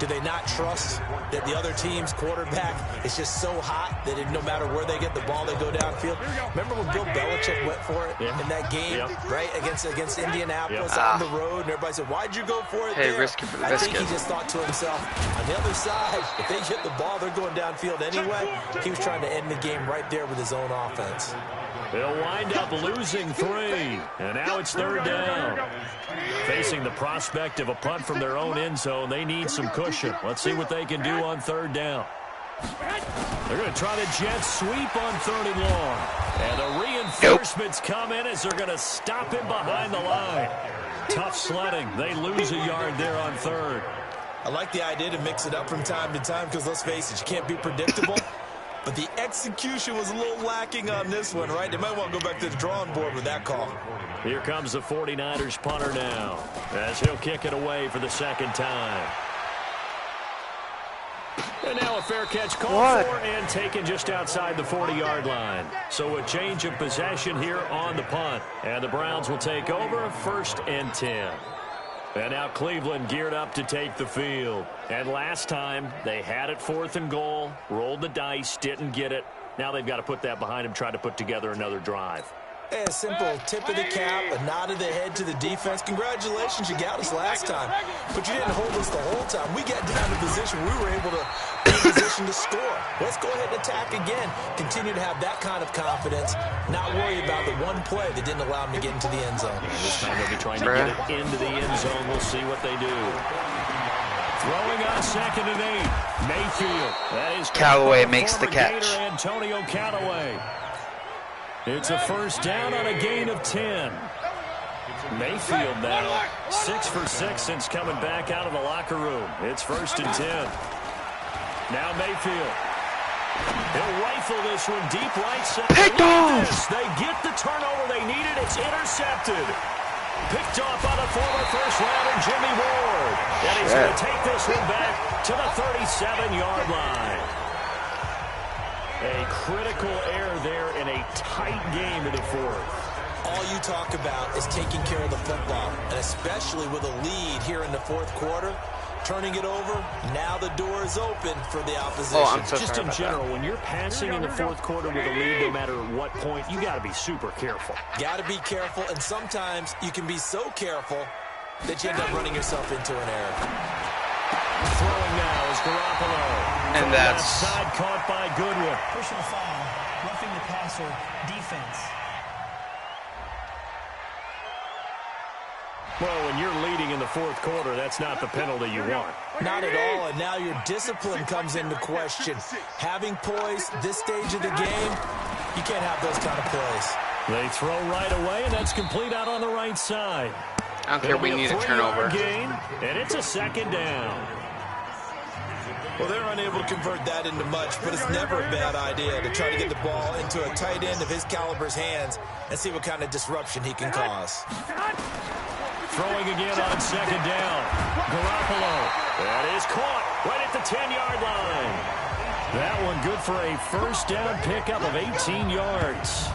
Do they not trust that the other team's quarterback is just so hot that no matter where they get the ball, they go downfield? Remember when Bill Belichick went for it in that game, right, against Indianapolis on the road, and everybody said, why'd you go for it there? Risk it for the I think biscuit. he just thought to himself, on the other side, if they get the ball, they're going downfield anyway. He was trying to end the game right there with his own offense. They'll wind up losing 3, and now it's 3rd down. Facing the prospect of a punt from their own end zone, they need some cushion. Let's see what they can do on 3rd down. They're going to try the jet sweep on 3rd and long. And the reinforcements come in as they're going to stop him behind the line. Tough sledding. They lose a yard there on 3rd. I like the idea to mix it up from time to time because, let's face it, you can't be predictable. But the execution was a little lacking on this one, right? They might want to go back to the drawing board with that call. Here comes the 49ers punter now as he'll kick it away for the 2nd time. And now a fair catch called for and taken just outside the 40-yard line. So a change of possession here on the punt. And the Browns will take over 1st and 10. And now Cleveland geared up to take the field. And last time, they had it 4th and goal, rolled the dice, didn't get it. Now they've got to put that behind them, try to put together another drive. A simple tip of the cap, a nod of the head to the defense. Congratulations, you got us last time. But you didn't hold us the whole time. We got down to position. We were able to be in position to score. Let's go ahead and attack again. Continue to have that kind of confidence. Not worry about the one play that didn't allow them to get into the end zone. And this time they'll be trying to get it into the end zone. We'll see what they do. Throwing on 2nd and 8. Mayfield. That is Callaway makes the catch. Antonio Callaway. It's a 1st down on a gain of 10. Mayfield now 6 for 6 since coming back out of the locker room. It's 1st and 10. Now Mayfield. He'll rifle this one deep right side. Picked off! They get the turnover they needed. It's intercepted. Picked off by the former first-rounder Jimmy Ward. And he's going to take this one back to the 37-yard line. A critical error there in a tight game in the fourth. All you talk about is taking care of the football, and especially with a lead here in the fourth quarter, turning it over, now the door is open for the opposition. Oh, I'm so Just sorry in about general, that. when you're passing in the fourth quarter with a lead, no matter what point, you got to be super careful. Got to be careful, and sometimes you can be so careful that you end up running yourself into an error. Throwing now is Garoppolo. And From that's... the left side caught by Goodwin. Personal foul, roughing the passer, defense. Well, when you're leading in the fourth quarter, that's not the penalty you want. Not at all, and now your discipline comes into question. Having poise this stage of the game, you can't have those kind of plays. They throw right away, and that's complete out on the right side. I don't care, we need a turnover. Gain, and it's a 2nd down. Well, they're unable to convert that into much, but it's never a bad idea to try to get the ball into a tight end of his caliber's hands and see what kind of disruption he can cause. Throwing again on 2nd down. Garoppolo. That is caught right at the 10-yard line. That one good for a first down pickup of 18 yards.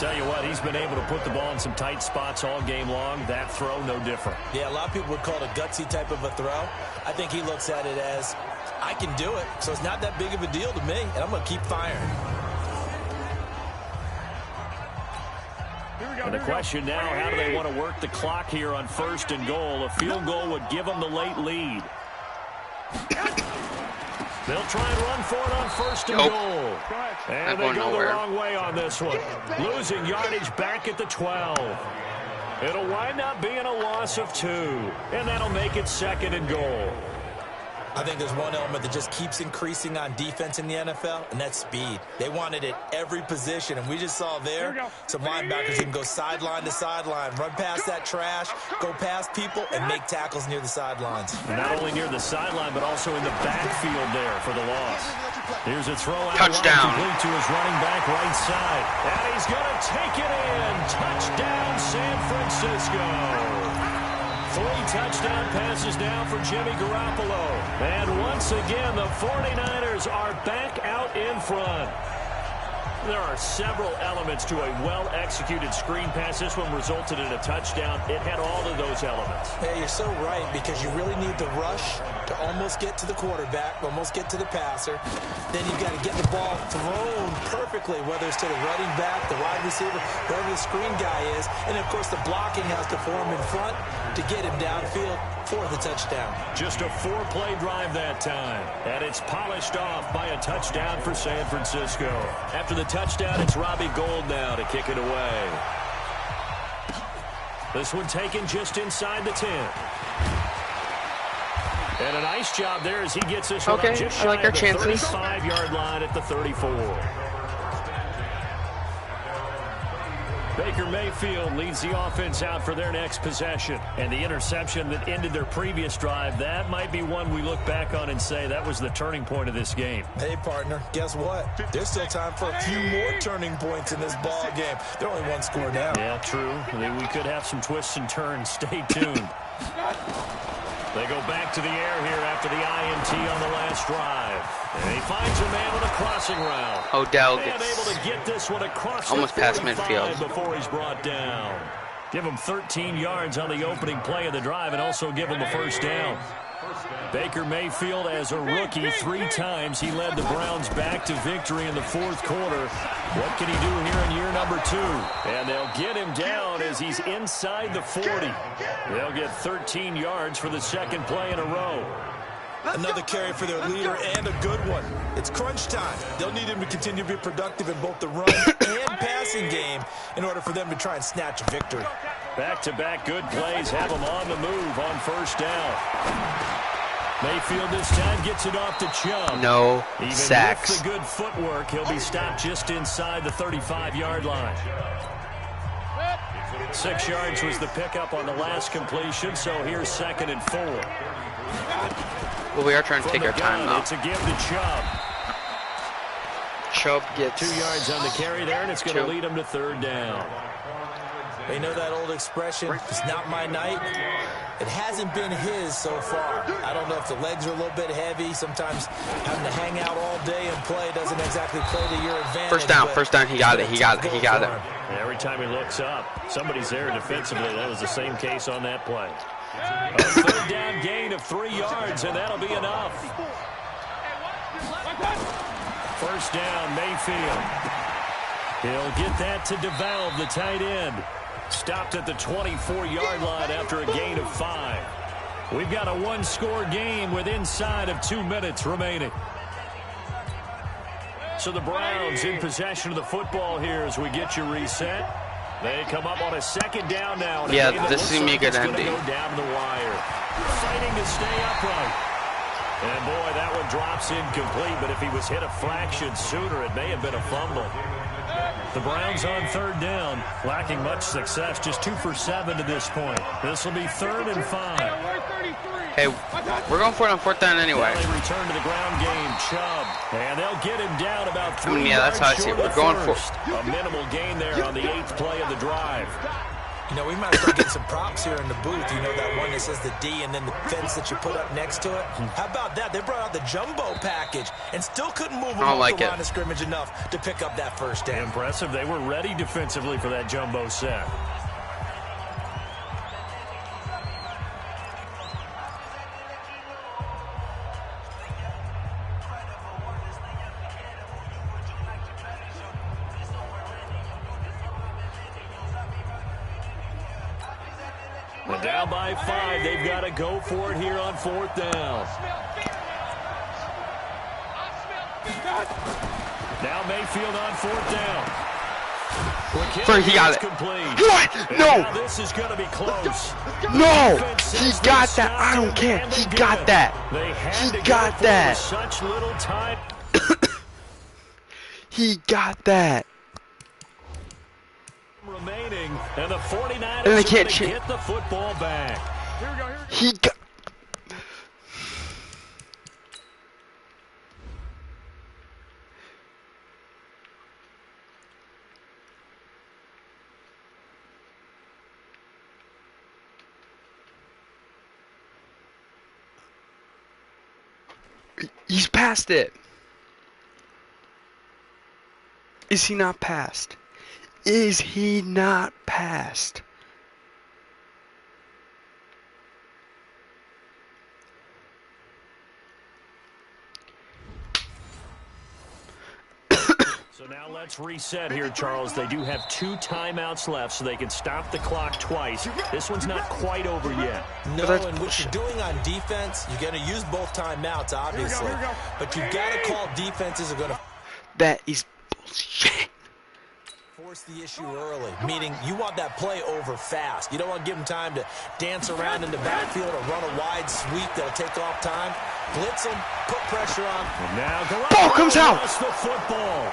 Tell you what, he's been able to put the ball in some tight spots all game long. That throw, no different. Yeah, a lot of people would call it a gutsy type of a throw. I think he looks at it as, I can do it, so it's not that big of a deal to me, and I'm going to keep firing. And the question now, how do they want to work the clock here on 1st and goal? A field goal would give them the late lead. They'll try and run for it on 1st and goal. And they go the wrong way on this one. Losing yardage back at the 12. It'll wind up being a loss of 2. And that'll make it 2nd and goal. I think there's one element that just keeps increasing on defense in the NFL, and that's speed. They want it at every position, and we just saw there some linebackers who can go sideline to sideline, run past that trash, go past people, and make tackles near the sidelines. Not only near the sideline, but also in the backfield there for the loss. Here's a throw out. Touchdown. Complete to his running back right side. And he's going to take it in. Touchdown, San Francisco. 3 touchdown passes now for Jimmy Garoppolo. And once again, the 49ers are back out in front. There are several elements to a well-executed screen pass. This one resulted in a touchdown. It had all of those elements. Hey, you're so right, because you really need the rush to almost get to the quarterback, almost get to the passer. Then you've got to get the ball thrown perfectly, whether it's to the running back, the wide receiver, wherever the screen guy is. And, of course, the blocking has to form in front to get him downfield for the touchdown. Just a 4-play drive that time. And it's polished off by a touchdown for San Francisco. After the touchdown, it's Robbie Gould now to kick it away. This one taken just inside the 10. And a nice job there as he gets this one up just shy of the 35-yard line at the 34. Baker Mayfield leads the offense out for their next possession. And the interception that ended their previous drive, that might be one we look back on and say that was the turning point of this game. Hey, partner, guess what? There's still time for a few more turning points in this ball game. They're only 1 score down. Yeah, true. We could have some twists and turns. Stay tuned. They go back to the air here after the INT on the last drive. And he finds a man on a crossing route. Odell and gets able to get this one across almost past midfield before he's brought down. Give him 13 yards on the opening play of the drive and also give him a first down. Baker Mayfield, as a rookie, 3 times he led the Browns back to victory in the fourth quarter. What can he do here in year number 2? And they'll get him down as he's inside the 40. They'll get 13 yards for the 2nd play in a row. Another carry for their leader, and a good one. It's crunch time. They'll need him to continue to be productive in both the run and passing game in order for them to try and snatch a victory. Back-to-back good plays have him on the move on first down. Mayfield this time gets it off to Chubb. No Even sacks. with the good footwork, he'll be stopped just inside the 35-yard line. 6 yards was the pickup on the last completion, so here's 2nd and 4. Well, we are trying to take our time, though. It's a give to Chubb. Chubb gets 2 yards on the carry there, and it's going to lead him to 3rd down. They know that old expression, it's not my night. It hasn't been his so far. I don't know if the legs are a little bit heavy. Sometimes having to hang out all day and play doesn't exactly play to your advantage. First down, he got it. And every time he looks up, somebody's there defensively. That was the same case on that play. A 3rd down gain of 3 yards, and that'll be enough. 1st down, Mayfield. He'll get that to DeValve, the tight end. Stopped at the 24-yard line after a gain of 5. We've got a 1-score game with inside of 2 minutes remaining. So the Browns in possession of the football here as we get you reset. They come up on a 2nd down now. Yeah, this is going to be a good ending. Go down the wire. Fighting to stay upright. And boy, that one drops incomplete, but if he was hit a fraction sooner, it may have been a fumble. The Browns on 3rd down, lacking much success, just 2 for 7 to this point. This will be 3rd and 5. Hey, we're going for it on 4th down anyway. Now they return to the ground game, Chubb, and they'll get him down about 3 yards. Yeah, that's how I see it. We're going for a minimal gain there on the 8th play of the drive. You know, we might start getting some props here in the booth. You know that one that says the D and then the fence that you put up next to it? How about that? They brought out the jumbo package and still couldn't move them off the line of scrimmage enough to pick up that 1st down. Impressive. They were ready defensively for that jumbo set. Well, down by 5. They've got to go for it here on 4th down. Now Mayfield on 4th down. He got it. Complete. What? No. This is going to be close. No. He got that. I don't care. He got that. He got that. Such little time. He got that. Remaining, and the 49ers and they can't get the football back. Here we go. He got. He's past it. Is he not past? Is he not past? So now let's reset here, Charles. They do have 2 timeouts left, so they can stop the clock twice. This one's not quite over yet. No, and what you're doing on defense, you're going to use both timeouts, obviously. Here we go. But you've got to call defenses are going to... That is bullshit. Force the issue early, meaning you want that play over fast. You don't want to give them time to dance around in the backfield or run a wide sweep that'll take off time. Blitz them, put pressure on. And now ball comes out. The football.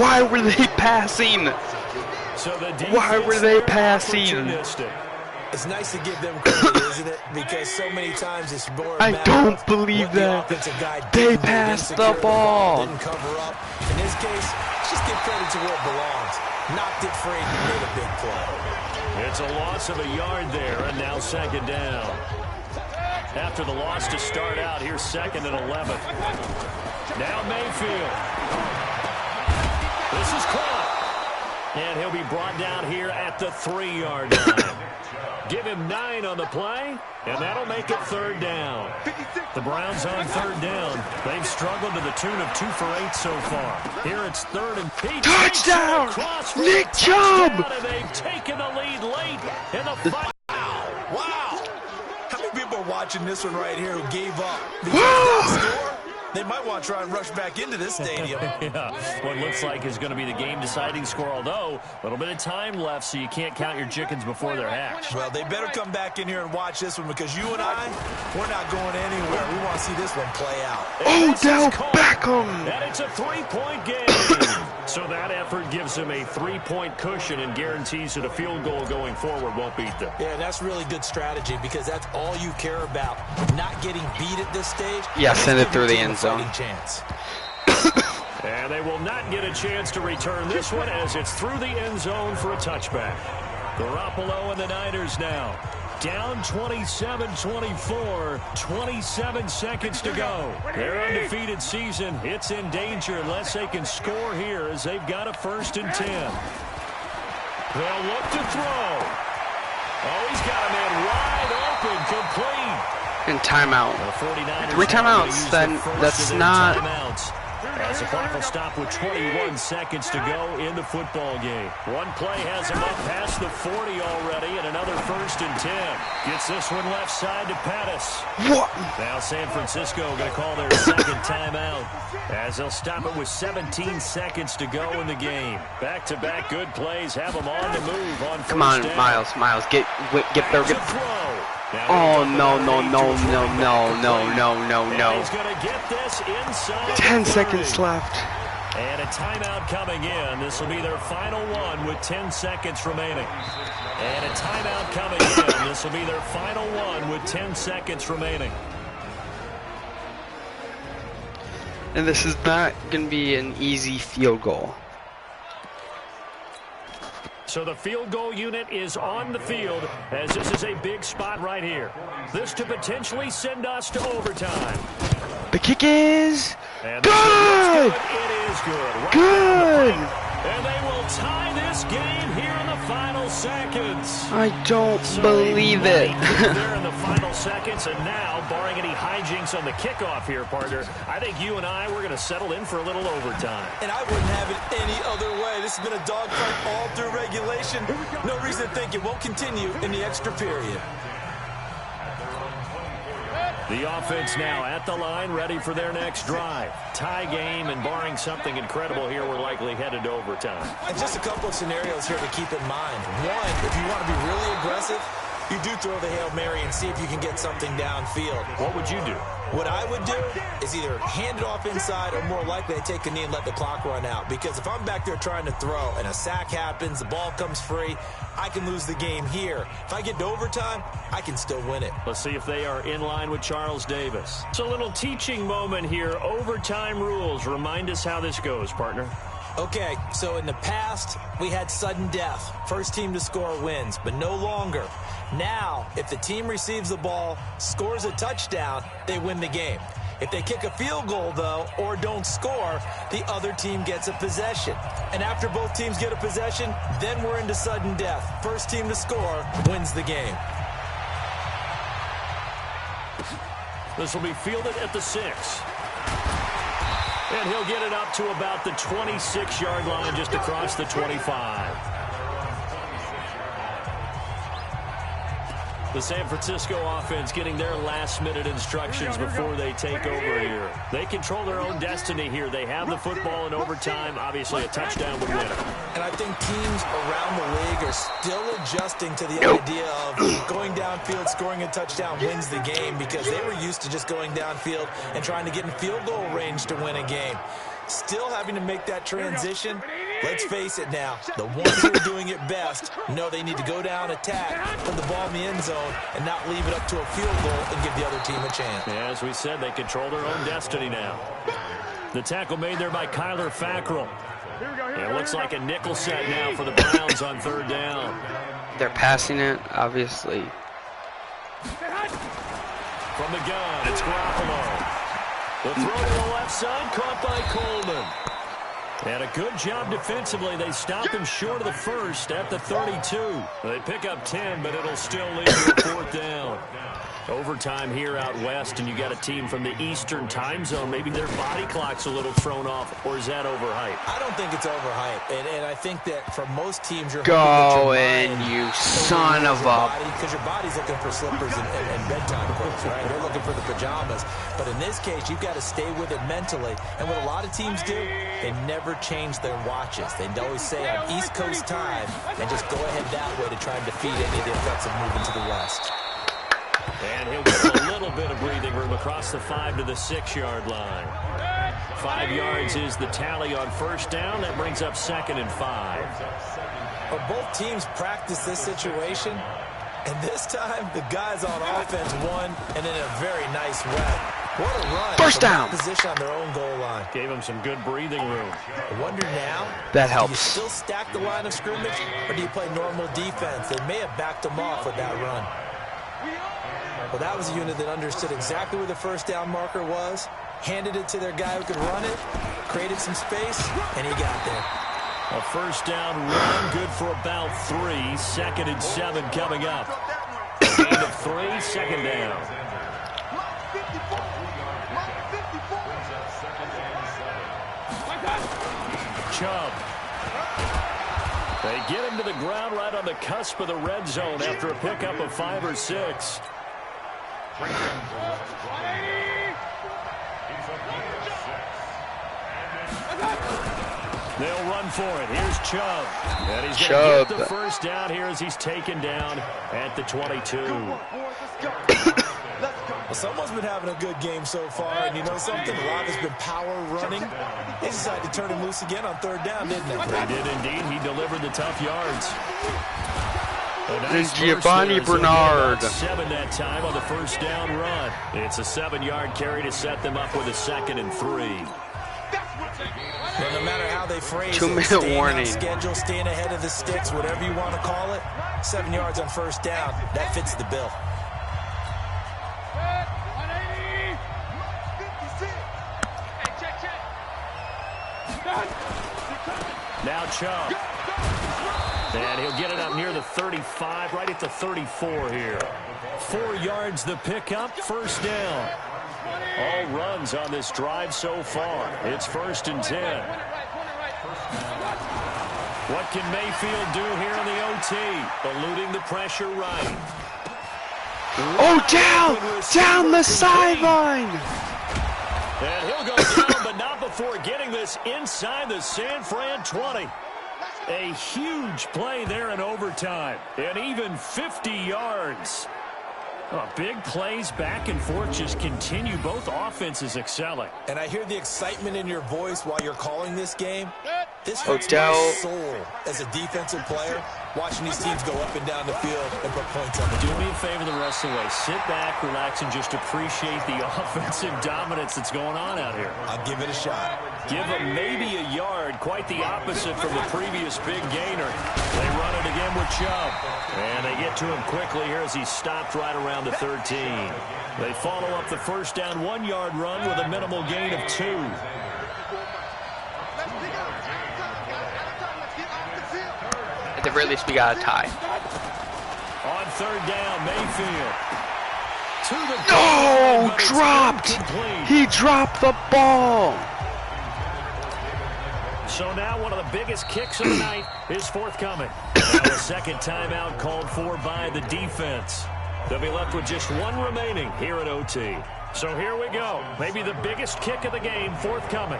Why were they passing? So why were they passing? It's nice to give them credit, isn't it? Because so many times it's more. I don't believe that. They passed the ball. Didn't cover up. In this case, just give credit to where it belongs. Knocked it free and made a big play. It's a loss of a yard there, and now 2nd down. After the loss to start out, here's 2nd and 11. Now Mayfield. This is caught. And he'll be brought down here at the 3-yard line. Give him 9 on the play, and that'll make it 3rd down. The Browns on 3rd down. They've struggled to the tune of 2 for 8 so far. Here it's 3rd and touchdown! Nick Chubb! And they've taken the lead late in the fight. Wow! How many people are watching this one right here who gave up? Because that score, they might want to try and rush back into this stadium. Yeah, what looks like is going to be the game-deciding score, although a little bit of time left, so you can't count your chickens before they're hatched. Well, they better come back in here and watch this one because you and I, we're not going anywhere. We want to see this one play out. Odell Beckham! And it's a 3-point game. So that effort gives him a 3-point cushion and guarantees that a field goal going forward won't beat them. Yeah, that's really good strategy because that's all you care about. Not getting beat at this stage. Yeah, send it through the end zone. Chance. And they will not get a chance to return this one as it's through the end zone for a touchback. Garoppolo and the Niners now. Down 27-24, 27 seconds to go. Their undefeated season, it's in danger unless they can score here as they've got a 1st and 10. They'll look to throw. Oh, he's got a man wide open, complete. And timeout. The 49ers 3 timeouts, then that's not... Timeouts. As the clock will stop with 21 seconds to go in the football game. One play has him up past the 40 already, and another 1st and 10. Gets this one left side to Pettis. What? Now San Francisco going to call their 2nd timeout as they'll stop it with 17 seconds to go in the game. Back-to-back good plays have them on the move on first Come on, down. Miles, get there, get... Oh, no. He's going to get this inside 10 seconds left. And a timeout coming in. This will be their final one with 10 seconds remaining. And a timeout coming in. This will be their final one with 10 seconds remaining. And this is not going to be an easy field goal. So the field goal unit is on the field as this is a big spot right here. This to potentially send us to overtime. The kick is And good! It is good. Right Good! and they will tie this game here in the final seconds. I don't believe it. There in the final seconds, and now, barring any hijinks on the kickoff here, partner, I think you and I, we're going to settle in for a little overtime. And I wouldn't have it any other way. This has been a dogfight all through regulation. No reason to think it won't continue in the extra period. The offense now at the line, ready for their next drive. Tie game, and barring something incredible here, we're likely headed to overtime. And just a couple of scenarios here to keep in mind. One, if you want to be really aggressive, you do throw the Hail Mary and see if you can get something downfield. What would you do? What I would do is either hand it off inside or more likely I take a knee and let the clock run out. Because if I'm back there trying to throw and a sack happens, the ball comes free, I can lose the game here. If I get to overtime, I can still win it. Let's see if they are in line with Charles Davis. It's a little teaching moment here. Overtime rules. Remind us how this goes, partner. Okay, so in the past, we had sudden death. First team to score wins, but no longer. Now, if the team receives the ball, scores a touchdown, they win the game. If they kick a field goal, though, or don't score, the other team gets a possession. And after both teams get a possession, then we're into sudden death. First team to score wins the game. This will be fielded at the 6. And he'll get it up to about the 26-yard line, just across the 25. The San Francisco offense getting their last-minute instructions before they take over here. They control their own destiny here. They have the football in overtime. Obviously, a touchdown would win it. And I think teams around the league are still adjusting to the idea of going downfield, scoring a touchdown wins the game because they were used to just going downfield and trying to get in field goal range to win a game. Still having to make that transition. Let's face it now, the ones who are doing it best know they need to go down, attack, put the ball in the end zone, and not leave it up to a field goal and give the other team a chance. Yeah, as we said, they control their own destiny now. The tackle made there by Kyler Fackrell. It looks like a nickel set now for the Browns on 3rd down. They're passing it, obviously. From the gun, it's Garoppolo. The throw to the left side, caught by Coleman. And a good job defensively. They stopped him short of the first at the 32. They pick up 10, but it'll still lead to a 4th down. Overtime here out west, and you got a team from the Eastern time zone. Maybe their body clock's a little thrown off, or is that overhyped? I don't think it's overhyped, and I think that for most teams, you're go in, you son of a... Because your body's looking for slippers and bedtime clothes, right? They're looking for the pajamas. But in this case, you've got to stay with it mentally. And what a lot of teams do, they never change their watches. They always say on East Coast time, and just go ahead that way to try and defeat any of the effects of moving to the west. And he'll get a little bit of breathing room across the 5 to the 6-yard line. 5 yards is the tally on first down. That brings up 2nd and 5. Well, both teams practice this situation, and this time the guys on offense won, and in a very nice way. What a run. First down. Position on their own goal line. Gave them some good breathing room. I wonder now, that do helps. you still stack the line of scrimmage, or do you play normal defense? They may have backed them off with that run. Well, that was a unit that understood exactly where the first down marker was, handed it to their guy who could run it, created some space, and he got there. A first down run, good for about 3. 2nd and 7 coming up. Gain of 3, 2nd down. Chubb. They get him to the ground right on the cusp of the red zone after a pickup of 5 or 6. They'll run for it. Here's Chubb. And he's going to get the first down here as he's taken down at the 22. Well, someone's been having a good game so far, and you know something? A lot has been power running. They decided to turn him loose again on 3rd down, didn't they? They did indeed. He delivered the tough yards. Nice Giovanni Bernard. 7 that time on the first down run. It's a 7-yard carry to set them up with a 2nd and 3. Well, no matter how they phrase it, 2-minute warning. Schedule, staying ahead of the sticks, whatever you want to call it, 7 yards on first down, that fits the bill. Now Chubb. And he'll get it up near the 35, right at the 34 here. 4 yards the pickup, first down. All runs on this drive so far. It's 1st and 10. What can Mayfield do here in the OT? Eluding the pressure right. Oh, down the sideline. And he'll go down, but not before getting this inside the San Fran 20. A huge play there in overtime, and even 50 yards. Oh, big plays back and forth just continue. Both offenses excelling. And I hear the excitement in your voice while you're calling this game. This hurts Odell. my soul as a defensive player, watching these teams go up and down the field and put points on the Do board. me a favor the rest of the way. Sit back, relax, and just appreciate the offensive dominance that's going on out here. I'll give it a shot. Give them maybe a yard, quite the opposite from the previous big gainer. They run it again with Chubb. And they get to him quickly here as he's stopped right around the 13. They follow up the first down 1-yard run with a minimal gain of 2. At the very least, we got a tie. On 3rd down, Mayfield. No, dropped. He dropped the ball. So now one of the biggest kicks of the night is forthcoming. Now a second timeout called for by the defense. They'll be left with just 1 remaining here at OT. So here we go. Maybe the biggest kick of the game forthcoming.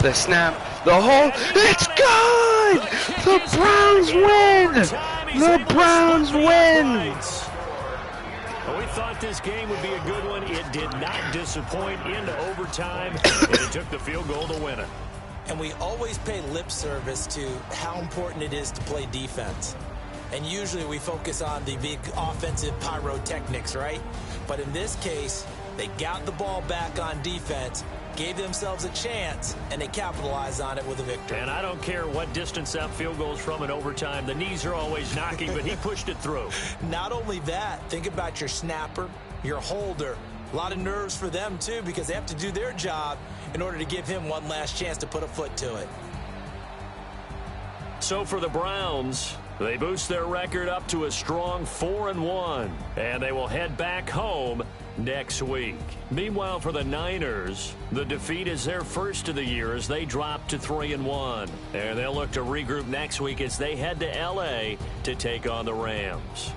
The snap, the hole, it's good! The Browns win! The Browns win! We thought this game would be a good one. It did not disappoint into overtime, and it took the field goal to win it. And we always pay lip service to how important it is to play defense. And usually we focus on the big offensive pyrotechnics, right? But in this case, they got the ball back on defense, gave themselves a chance, and they capitalized on it with a victory. And I don't care what distance that field goes from in overtime. The knees are always knocking, but he pushed it through. Not only that, think about your snapper, your holder. A lot of nerves for them, too, because they have to do their job in order to give him one last chance to put a foot to it. So for the Browns, they boost their record up to a strong 4-1, and they will head back home next week. Meanwhile, for the Niners, the defeat is their first of the year as they drop to 3-1. And they'll look to regroup next week as they head to L.A. to take on the Rams.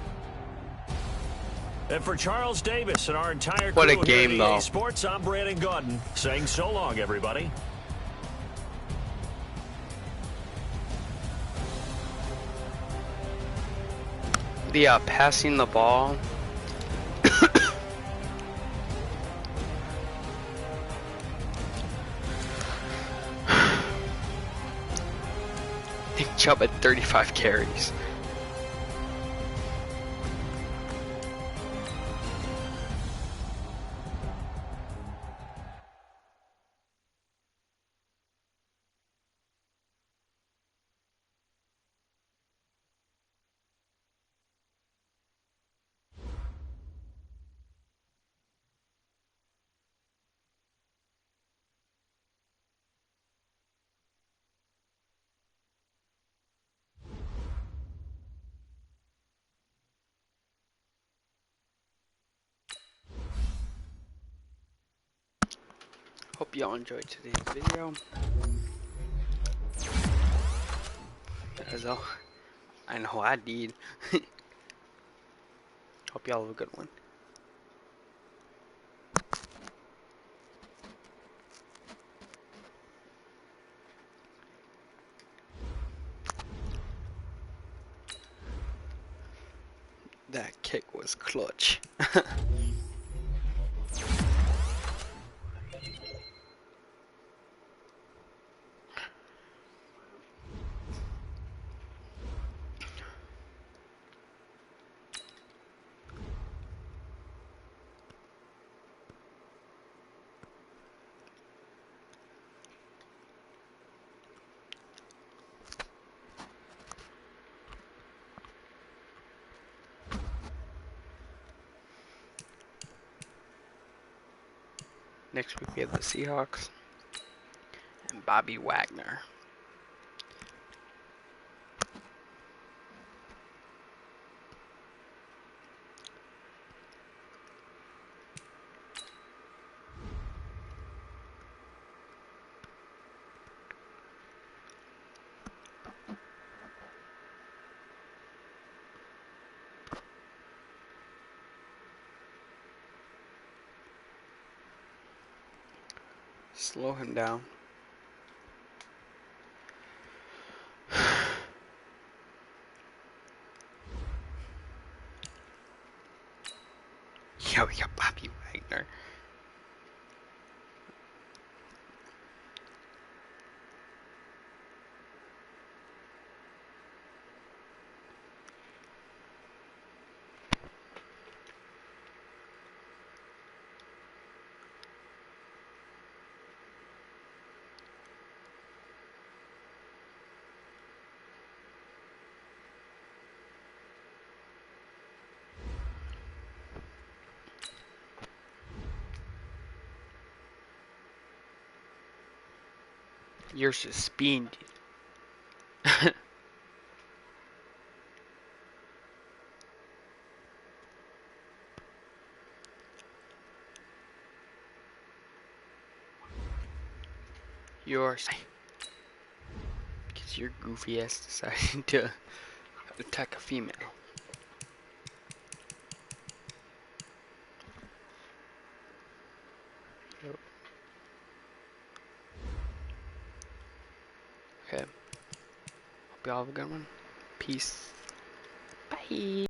And for Charles Davis and our entire crew What a here game, at though. EA Sports, I'm Brandon Gordon saying so long, everybody. The passing the ball. Chubb had 35 carries. Hope y'all enjoyed today's video. As all, I know I did. Hope y'all have a good one. That kick was clutch. Next week we have the Seahawks and Bobby Wagner. Slow him down. Yo, we got Bobby Wagner. You're suspended. You're because your goofy ass decided to attack a female. Okay. Hope y'all have a good one. Peace. Bye.